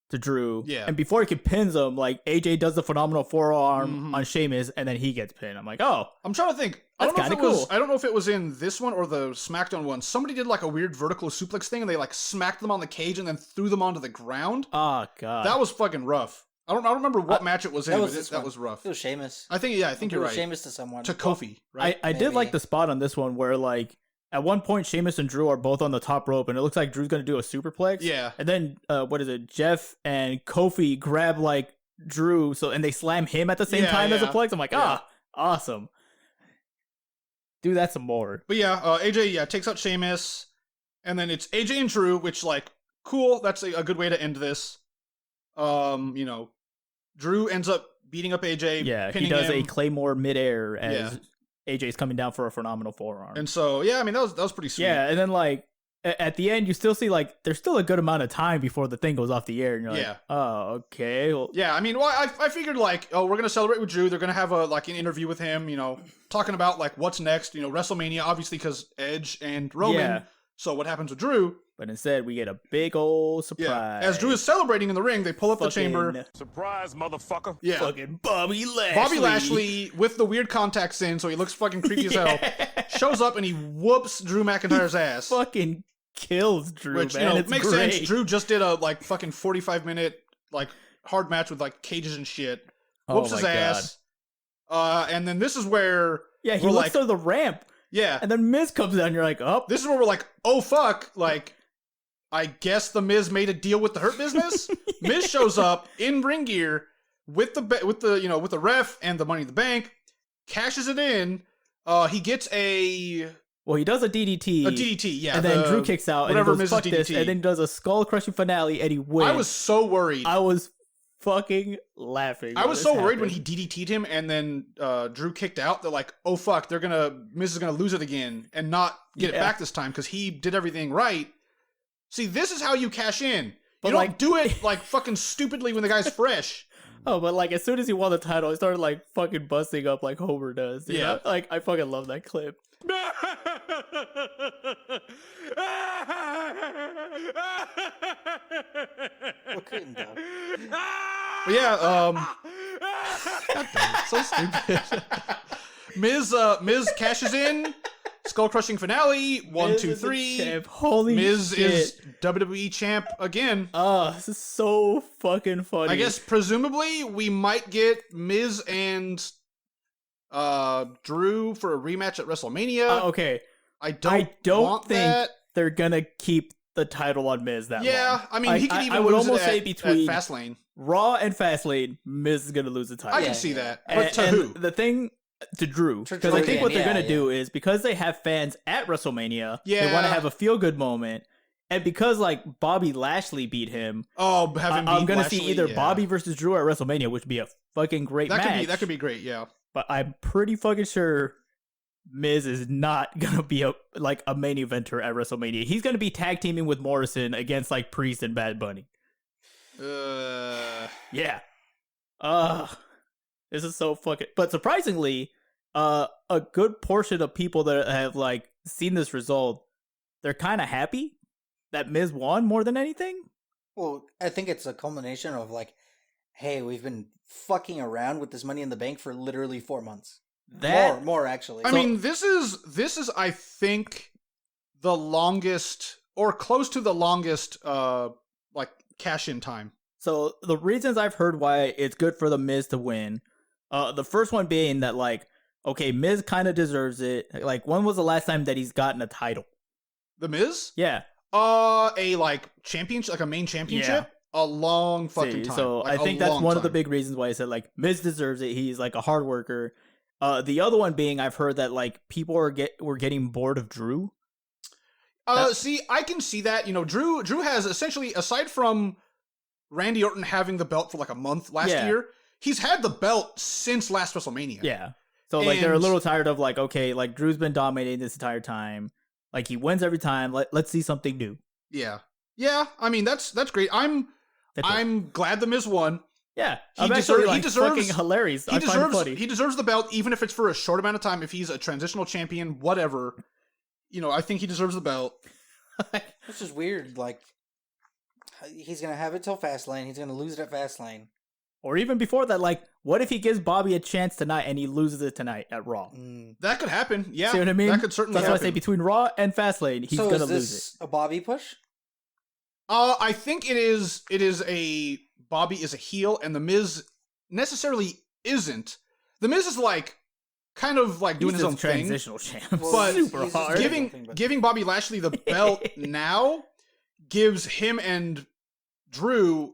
to Drew. Yeah. And before he can pins him, like AJ does the phenomenal forearm on Sheamus, and then he gets pinned. I'm like, oh, I'm trying to think. That's kinda cool. I don't know if it was in this one or the SmackDown one. Somebody did like a weird vertical suplex thing, and they like smacked them on the cage and then threw them onto the ground. oh god, That was fucking rough. I don't remember what match it was in, but that was rough. It was Sheamus. I think you're right. Sheamus to someone. To Kofi, right? I did like the spot on this one where like at one point Sheamus and Drew are both on the top rope and it looks like Drew's gonna do a superplex. Yeah. And then Jeff and Kofi grab like Drew and they slam him at the same time as a plex. I'm like, awesome. Do that some more. But AJ takes out Sheamus, and then it's AJ and Drew, which like cool. That's a good way to end this. Drew ends up beating up AJ. Yeah, he does a Claymore midair as AJ's coming down for a phenomenal forearm. And so that was pretty sweet. Yeah, and then like at the end, you still see like there's still a good amount of time before the thing goes off the air, and you're like, oh, okay. Well, I figured like, we're gonna celebrate with Drew. They're gonna have an interview with him, talking about like what's next. WrestleMania, obviously, because Edge and Roman. Yeah. So what happens with Drew? But instead, we get a big old surprise. Yeah. As Drew is celebrating in the ring, they pull up the chamber. Surprise, motherfucker. Yeah. Fucking Bobby Lashley. Bobby Lashley, with the weird contacts in, so he looks fucking creepy as hell, shows up and he whoops Drew McIntyre's ass. Fucking kills Drew, which, man. It's makes great. sense. Drew just did a like fucking 45-minute like hard match with like cages and shit. Whoops his ass. And then this is where he looks through the ramp. Yeah. And then Miz comes down and you're like, oh. This is where we're like, oh fuck, like I guess the Miz made a deal with the Hurt Business. Miz shows up in ring gear with the ref and the Money in the Bank, cashes it in. He gets he does a DDT. A DDT, yeah. And then Drew kicks out and he goes, fuck this, and then he does a skull-crushing finale and he wins. I was so worried. I was fucking laughing. I was so worried when he DDT'd him and then Drew kicked out. They're like, oh fuck, Miz is gonna lose it again and not get it back this time because he did everything right. See, this is how you cash in. But you don't do it like fucking stupidly when the guy's fresh. Oh, but like as soon as he won the title, he started like fucking busting up like Homer does. You know? Like I fucking love that clip. So stupid. Miz cashes in. Skull crushing finale. 1, 2, 3. Holy Miz shit. is WWE champ again. This is so fucking funny. I guess presumably we might get Miz and Drew for a rematch at WrestleMania. Okay. I don't think that. They're gonna keep the title on Miz that long. Yeah, I mean he could even I would lose almost it say at between Fastlane. Raw and Fastlane, Miz is gonna lose the title. I can see that. But to who? The thing to Drew, because I think what they're gonna do is because they have fans at WrestleMania, they want to have a feel good moment, and because like Bobby Lashley beat him, I'm gonna see either Bobby versus Drew at WrestleMania, which would be a fucking great match. That could be great, yeah. But I'm pretty fucking sure Miz is not gonna be a main eventer at WrestleMania. He's gonna be tag teaming with Morrison against like Priest and Bad Bunny. Yeah. This is so fucking. But surprisingly, a good portion of people that have like seen this result, they're kind of happy that Miz won more than anything. Well, I think it's a culmination of like, hey, we've been fucking around with this Money in the Bank for literally 4 months. More actually. I mean, this is I think the longest or close to the longest like cash in time. So the reasons I've heard why it's good for the Miz to win, the first one being that like, okay, Miz kind of deserves it. Like, when was the last time that he's gotten a title? The Miz? Yeah. A like championship, like a main championship. Yeah. A long fucking time. So like, I think that's one of the big reasons why I said like Miz deserves it. He's like a hard worker. The other one being I've heard that like people were getting bored of Drew. See, I can see that. Drew has essentially, aside from Randy Orton having the belt for like a month last year, he's had the belt since last WrestleMania. Yeah. So like they're a little tired of like, okay, like Drew's been dominating this entire time. Like he wins every time. Let's see something new. Yeah. Yeah. I mean, that's great. I'm glad the Miz won. Yeah, he deserves fucking hilarious. He deserves the belt, even if it's for a short amount of time. If he's a transitional champion, whatever, I think he deserves the belt. Which is weird. Like, he's gonna have it till Fastlane. He's gonna lose it at Fastlane, or even before that. Like, what if he gives Bobby a chance tonight and he loses it tonight at Raw? That could happen. Yeah, see what I mean? That could certainly happen. That's why I say between Raw and Fastlane, he's gonna lose it. A Bobby push? I think it is a Bobby is a heel and The Miz necessarily isn't. The Miz is like kind of like doing his own thing. Transitional champ. But super hard. Giving Bobby Lashley the belt now gives him and Drew,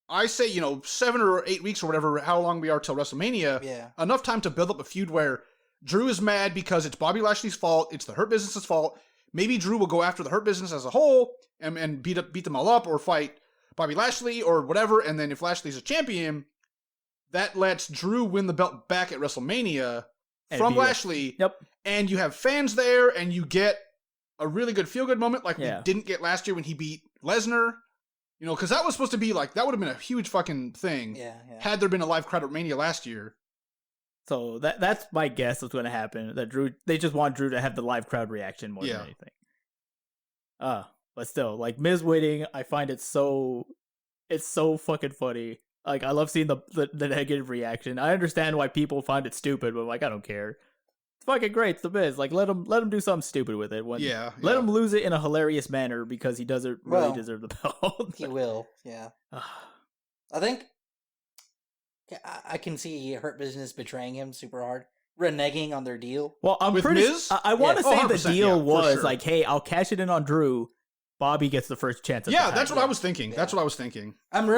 I say, 7 or 8 weeks or whatever, how long we are till WrestleMania, enough time to build up a feud where Drew is mad because it's Bobby Lashley's fault, it's the Hurt Business's fault. Maybe Drew will go after the Hurt Business as a whole and beat them all up or fight Bobby Lashley or whatever, and then if Lashley's a champion, that lets Drew win the belt back at WrestleMania from Lashley. Yep. And you have fans there, and you get a really good feel-good moment like we didn't get last year when he beat Lesnar. Because that was supposed to be like, that would have been a huge fucking thing had there been a live crowd at Mania last year. So that's my guess what's going to happen. That they just want Drew to have the live crowd reaction more than anything. But still, like Miz winning, I find it's so fucking funny. Like I love seeing the negative reaction. I understand why people find it stupid, but like I don't care. It's fucking great. It's the Miz. Like let him do something stupid with it. Let him lose it in a hilarious manner because he doesn't really deserve the belt. He will. Yeah. I think I can see Hurt Business betraying him super hard, reneging on their deal. Well, I'm with pretty. Miz? I want to say the deal was sure. like, hey, I'll cash it in on Drew. Bobby gets the first chance. At that's what I was thinking. Yeah. That's what I was thinking. I'm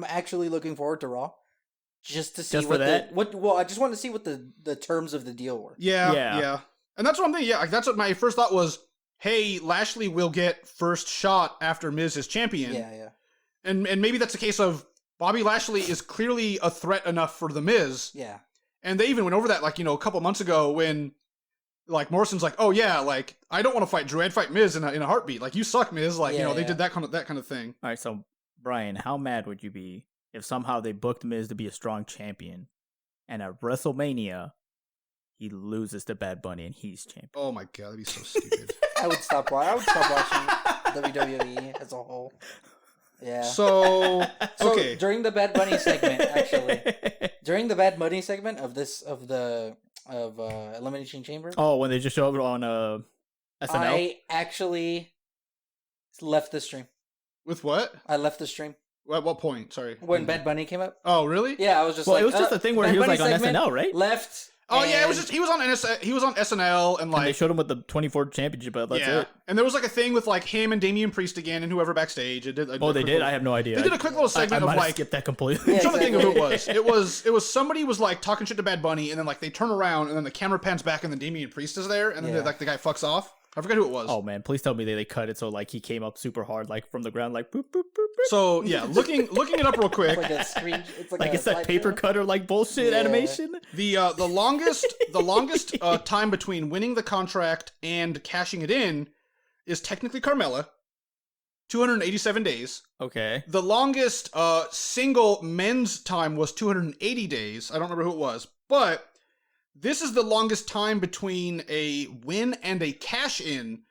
actually looking forward to Raw, just to see Well, I just want to see what the terms of the deal were. Yeah. And that's what I'm thinking. Yeah, that's what my first thought was. Hey, Lashley will get first shot after Miz is champion. Yeah. And maybe that's a case of Bobby Lashley is clearly a threat enough for The Miz. Yeah. And they even went over that, like, a couple months ago when, like, Morrison's like, oh, yeah, like, I don't want to fight Drew. I'd fight Miz in a heartbeat. Like, you suck, Miz. Like, they did that kind of thing. All right, so, Brian, how mad would you be if somehow they booked Miz to be a strong champion and at WrestleMania, he loses to Bad Bunny and he's champion? Oh, my God, that'd be so stupid. I would stop watching WWE as a whole. Yeah. So okay. During the Bad Bunny segment, of Elimination Chamber. Oh, when they just show up on SNL. I actually left the stream. With what? I left the stream. At what point? Sorry. When Bad Bunny came up. Oh, really? Yeah, I was just it was just a thing where he was like on SNL, right? Left. Oh yeah, it was just he was on SNL and like and they showed him with the 24 championship belt. That's it. And there was like a thing with like him and Damian Priest again and whoever backstage. They did. I have no idea. They did a quick little segment of like skip that completely. I'm trying to think of who it was. It was somebody was like talking shit to Bad Bunny and then like they turn around and then the camera pans back and then Damian Priest is there and then like the guy fucks off. I forgot who it was. Oh man, please tell me they cut it so like he came up super hard like from the ground like boop boop boop. So yeah, looking it up real quick. It's like a screen. It's that paper cutter like bullshit animation. The longest time between winning the contract and cashing it in is technically Carmella, 287 days. Okay. The longest single men's time was 280 days. I don't remember who it was, but this is the longest time between a win and a cash in,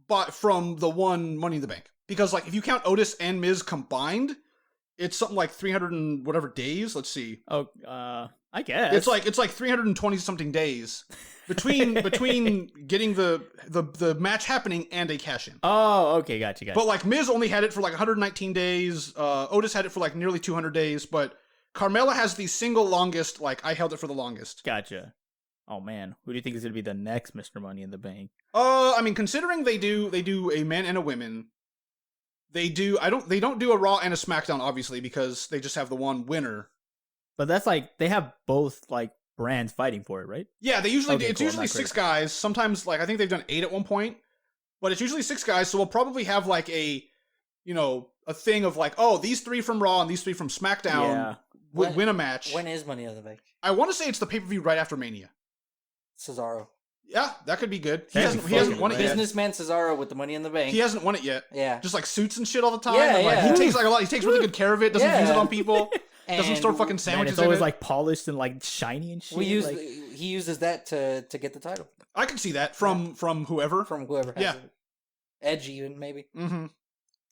but from the one Money in the Bank. Because like if you count Otis and Miz combined, it's something like 300 and whatever days. Let's see. Oh, I guess it's like 320 something days between getting the match happening and a cash in. Oh, okay, gotcha. But like Miz only had it for like 119 days. Otis had it for like nearly 200 days, but Carmella has the single longest. Like I held it for the longest. Gotcha. Oh man, who do you think is gonna be the next Mr. Money in the Bank? I mean, considering they do a men and a women. They don't do a Raw and a SmackDown, obviously, because they just have the one winner. But that's like, they have both, like, brands fighting for it, right? Yeah, they usually it's usually 6 guys. Sometimes, like, I think they've done 8 at one point. But it's usually 6 guys, so we'll probably have, like, a thing of, like, oh, these 3 from Raw and these 3 from SmackDown would win a match. When is Money in the Bank? I want to say it's the pay-per-view right after Mania. Cesaro. Yeah, that could be good. He hasn't won it yet. Businessman Cesaro with the Money in the Bank. He hasn't won it yet. Yeah. Just like suits and shit all the time. Yeah, and, like, he takes really good care of it, doesn't use it on people. Doesn't store fucking sandwiches it's always like polished and like shiny and shit. He uses that to get the title. I can see that from whoever. From whoever has it. Edge even, maybe. Mm-hmm.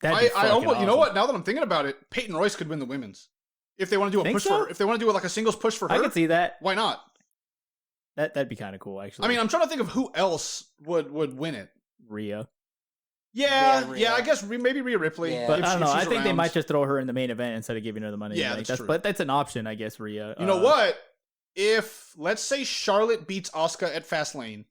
I almost awesome. You know what? Now that I'm thinking about it, Peyton Royce could win the women's. If they want to do a push for her. If they want to do like a singles push for her. I can see that. Why not? That'd be kind of cool, actually. I mean, I'm trying to think of who else would win it. Rhea. Yeah, Rhea. I guess maybe Rhea Ripley. Yeah. But if I don't know. I she's think they around. might just throw her in the main event instead of giving her the money. Yeah, Like, that's true. But that's an option, I guess. Rhea. You know what? If let's say Charlotte beats Asuka at Fastlane,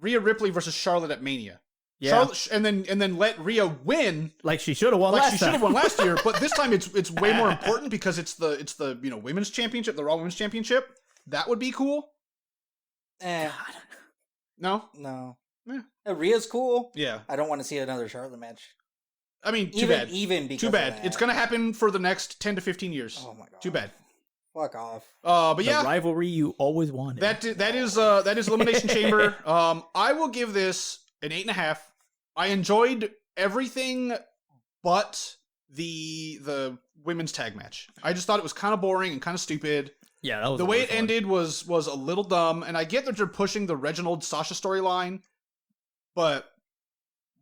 Rhea Ripley versus Charlotte at Mania. Yeah. Charlotte, and then let Rhea win Like she should have won like last she should time. have won last year, but this time it's way more important because it's the women's championship, the Raw Women's Championship. That would be cool. No? No. Eh. Rhea's cool. Yeah. I don't want to see another Charlotte match. I mean, too bad. Even because Too bad. of that. It's gonna happen for the next 10 to 15 years. Oh my god. Too bad. Fuck off. But the yeah, rivalry you always wanted. that is Elimination Chamber. I will give this an 8.5. I enjoyed everything but the women's tag match. I just thought it was kind of boring and kind of stupid. Yeah, that was The the way worst it one. ended was a little dumb, and I get that they're pushing the Reginald Sasha storyline, but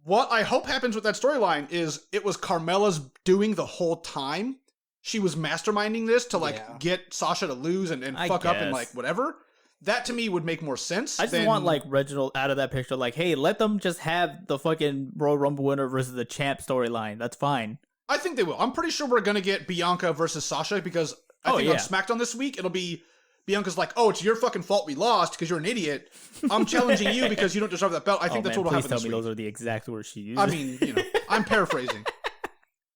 what I hope happens with that storyline is it was Carmella's doing the whole time. She was masterminding this to get Sasha to lose and I fuck up and guess. like whatever. That to me would make more sense. I just than- want like Reginald out of that picture. Like, hey, let them just have the fucking Royal Rumble winner versus the champ storyline. That's fine. I think they will. I'm pretty sure we're gonna get Bianca versus Sasha because I think on SmackDown this week it'll be Bianca's like, oh, it's your fucking fault we lost because you're an idiot. I'm challenging you because you don't deserve that belt. I think that's what will happen Please this tell me week. those are the exact words she used. I mean, I'm paraphrasing.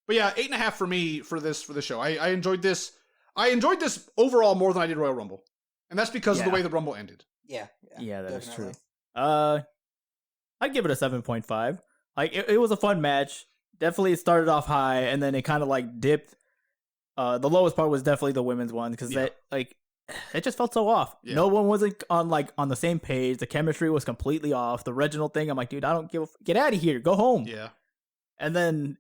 But yeah, 8.5 for me for this show. I enjoyed this. I enjoyed this overall more than I did Royal Rumble. And that's because of the way the Rumble ended. Yeah, that is definitely. true. I'd give it a 7.5. Like it was a fun match. Definitely started off high and then it kind of like dipped. The lowest part was definitely the women's one because that like it just felt so off. Yeah. No one wasn't on the same page. The chemistry was completely off. The Reginald thing, I'm like, dude, I don't get out of here. Go home. Yeah. And then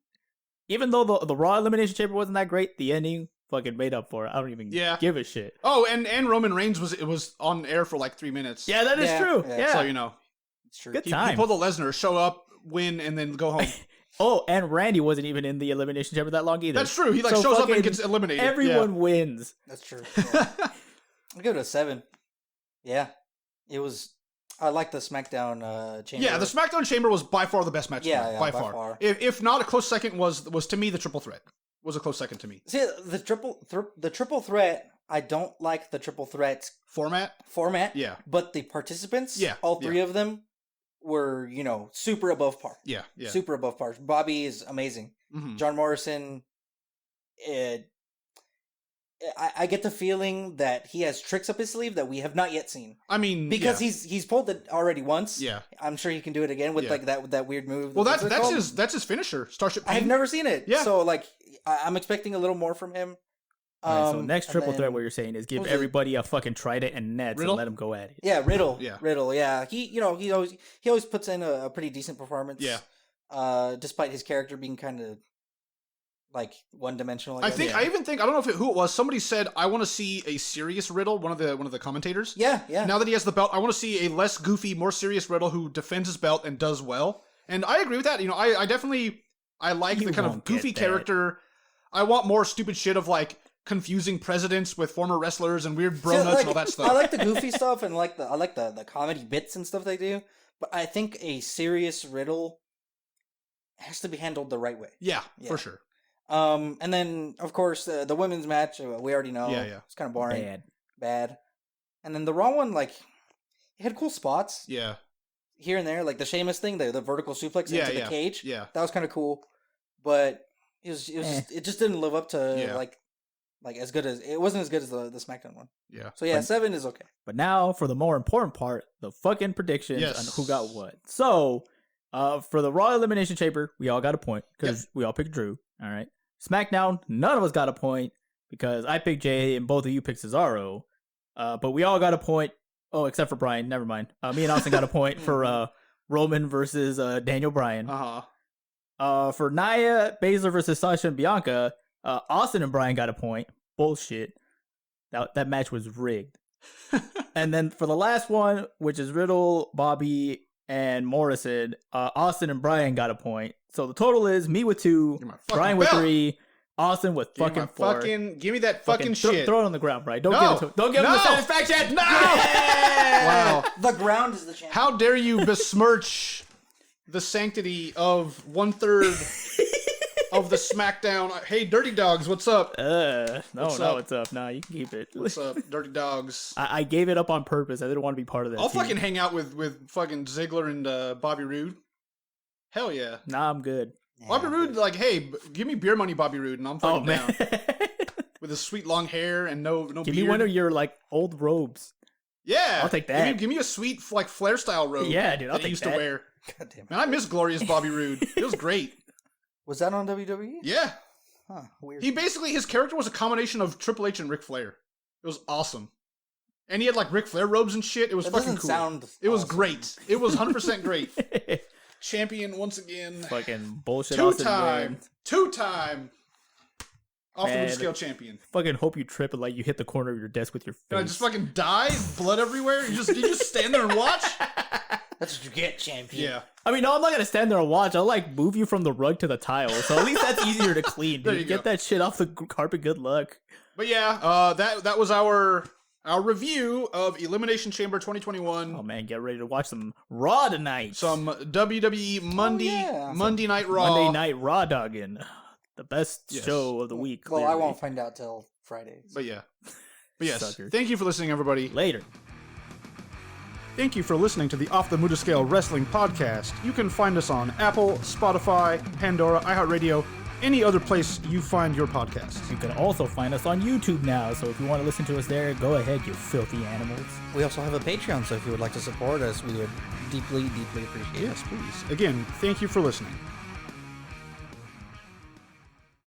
even though the Raw Elimination Chamber wasn't that great, the ending fucking made up for it. I don't even give a shit. Oh, and Roman Reigns was on air for like 3 minutes. Yeah, that is true. yeah. Yeah. So you know. It's true. Good He time. pulled a Lesnar, show up, win, and then go home. Oh, and Randy wasn't even in the Elimination Chamber that long either. That's true. He like So shows up and fucking gets eliminated. Everyone wins. That's true. Yeah. I'll give it a 7. Yeah, it was. I like the SmackDown chamber. Yeah, the SmackDown Chamber was by far the best match. Yeah, by by far. far. If not, a close second was to me the Triple Threat was a close second to me. See, the triple threat. I don't like the triple threat Format. Yeah. but the participants. Yeah, all three of them were super above par. Yeah. Super above par. Bobby is amazing. Mhm. John Morrison. I get the feeling that he has tricks up his sleeve that we have not yet seen. I mean, Because he's pulled it already once. Yeah. I'm sure he can do it again with like that weird move. Well, What's it called? that's his finisher, Starship Pain. I've never seen it. Yeah. So like I'm expecting a little more from him. All right, so next and triple then- threat, what you're saying is give what was it? everybody a fucking trident and nets Riddle? and let them go at it. Yeah, Riddle. Yeah. Riddle. Yeah, he always puts in a pretty decent performance. Yeah. Despite his character being kind of like one dimensional. I even think I don't know who it was. Somebody said I want to see a serious Riddle. One of the commentators. Yeah. Now that he has the belt, I want to see a less goofy, more serious Riddle who defends his belt and does well. And I agree with that. I definitely like You the kind of won't get goofy that. character. I want more stupid shit of like confusing presidents with former wrestlers and weird bro nuts and all that stuff. I like the goofy stuff and I like the comedy bits and stuff they do. But I think a serious Riddle has to be handled the right way. Yeah, for sure. And then of course the women's match we already know. Yeah. It's kind of boring. Bad. And then the Raw one, like, it had cool spots Yeah. here and there, like the Sheamus thing, the vertical suplex into the cage. Yeah. That was kind of cool, but it just didn't live up to Yeah. like as good as it wasn't as good as the SmackDown one. Yeah. So yeah, 7 is okay. But now for the more important part, the fucking predictions Yes. on who got what. So, for the Raw Elimination Chamber, we all got a point because we all picked Drew. All right. SmackDown, none of us got a point because I picked Jay and both of you picked Cesaro. But we all got a point. Oh, except for Bryan. Never mind. Me and Austin got a point for Roman versus Daniel Bryan. For Nia, Baszler versus Sasha and Bianca, Austin and Bryan got a point. Bullshit. That match was rigged. And then for the last one, which is Riddle, Bobby, and Morrison, Austin and Bryan got a point. So the total is me with 2, Give me my fucking Bryan with belt. 3, Austin with Give me fucking my 4. give me that fucking shit. Throw it on the ground, Bryan. Don't No. give it to him. Don't give him the No. satisfaction. No! Wow. The ground is the champion. How dare you besmirch the sanctity of 1/3 of the Smackdown. Hey, Dirty Dogs, what's up? What's up? Nah, you can keep it. What's up, Dirty Dogs? I gave it up on purpose. I didn't want to be part of that. I'll team. fucking hang out with fucking Ziggler and Bobby Roode. Hell yeah. Nah, I'm good. Bobby Roode, like, hey, give me beer money, Bobby Roode, and I'm fucking down. With his sweet long hair and no Give beard. me one of your like old robes. Yeah, I'll take that. Give me a sweet like Flair style robe. Yeah, dude, I'll that he take used that. to wear. God damn it. Man, I miss glorious Bobby Roode. It was great. Was that on WWE? Yeah. Huh, weird. His character was a combination of Triple H and Ric Flair. It was awesome. And he had like Ric Flair robes and shit. It was That fucking doesn't cool. sound It was awesome. great. It was 100% great. Champion once again. Fucking bullshit. Austin Wayne. Two-time. Off the Man. Muta Scale champion. Fucking hope you trip and like you hit the corner of your desk with your face. Did I just fucking die? Blood everywhere? You just stand there and watch? That's what you get, champion. Yeah. I mean, no, I'm not gonna stand there and watch. I'll like move you from the rug to the tile, so at least that's easier to clean. There Dude. you Get go. that shit off the carpet. Good luck. But yeah, that was our review of Elimination Chamber 2021. Oh man, get ready to watch some Raw tonight. Some WWE Monday Night Raw. Monday Night Raw dogging. The best Yes. show of the week. Well, I clearly. won't find out till Friday. But yeah. But yes, Sucker. thank you for listening, everybody. Later. Thank you for listening to the Off the Muta Scale Wrestling Podcast. You can find us on Apple, Spotify, Pandora, iHeartRadio, any other place you find your podcasts. You can also find us on YouTube now, so if you want to listen to us there, go ahead, you filthy animals. We also have a Patreon, so if you would like to support us, we would deeply, deeply appreciate it. Yes, please. Again, thank you for listening.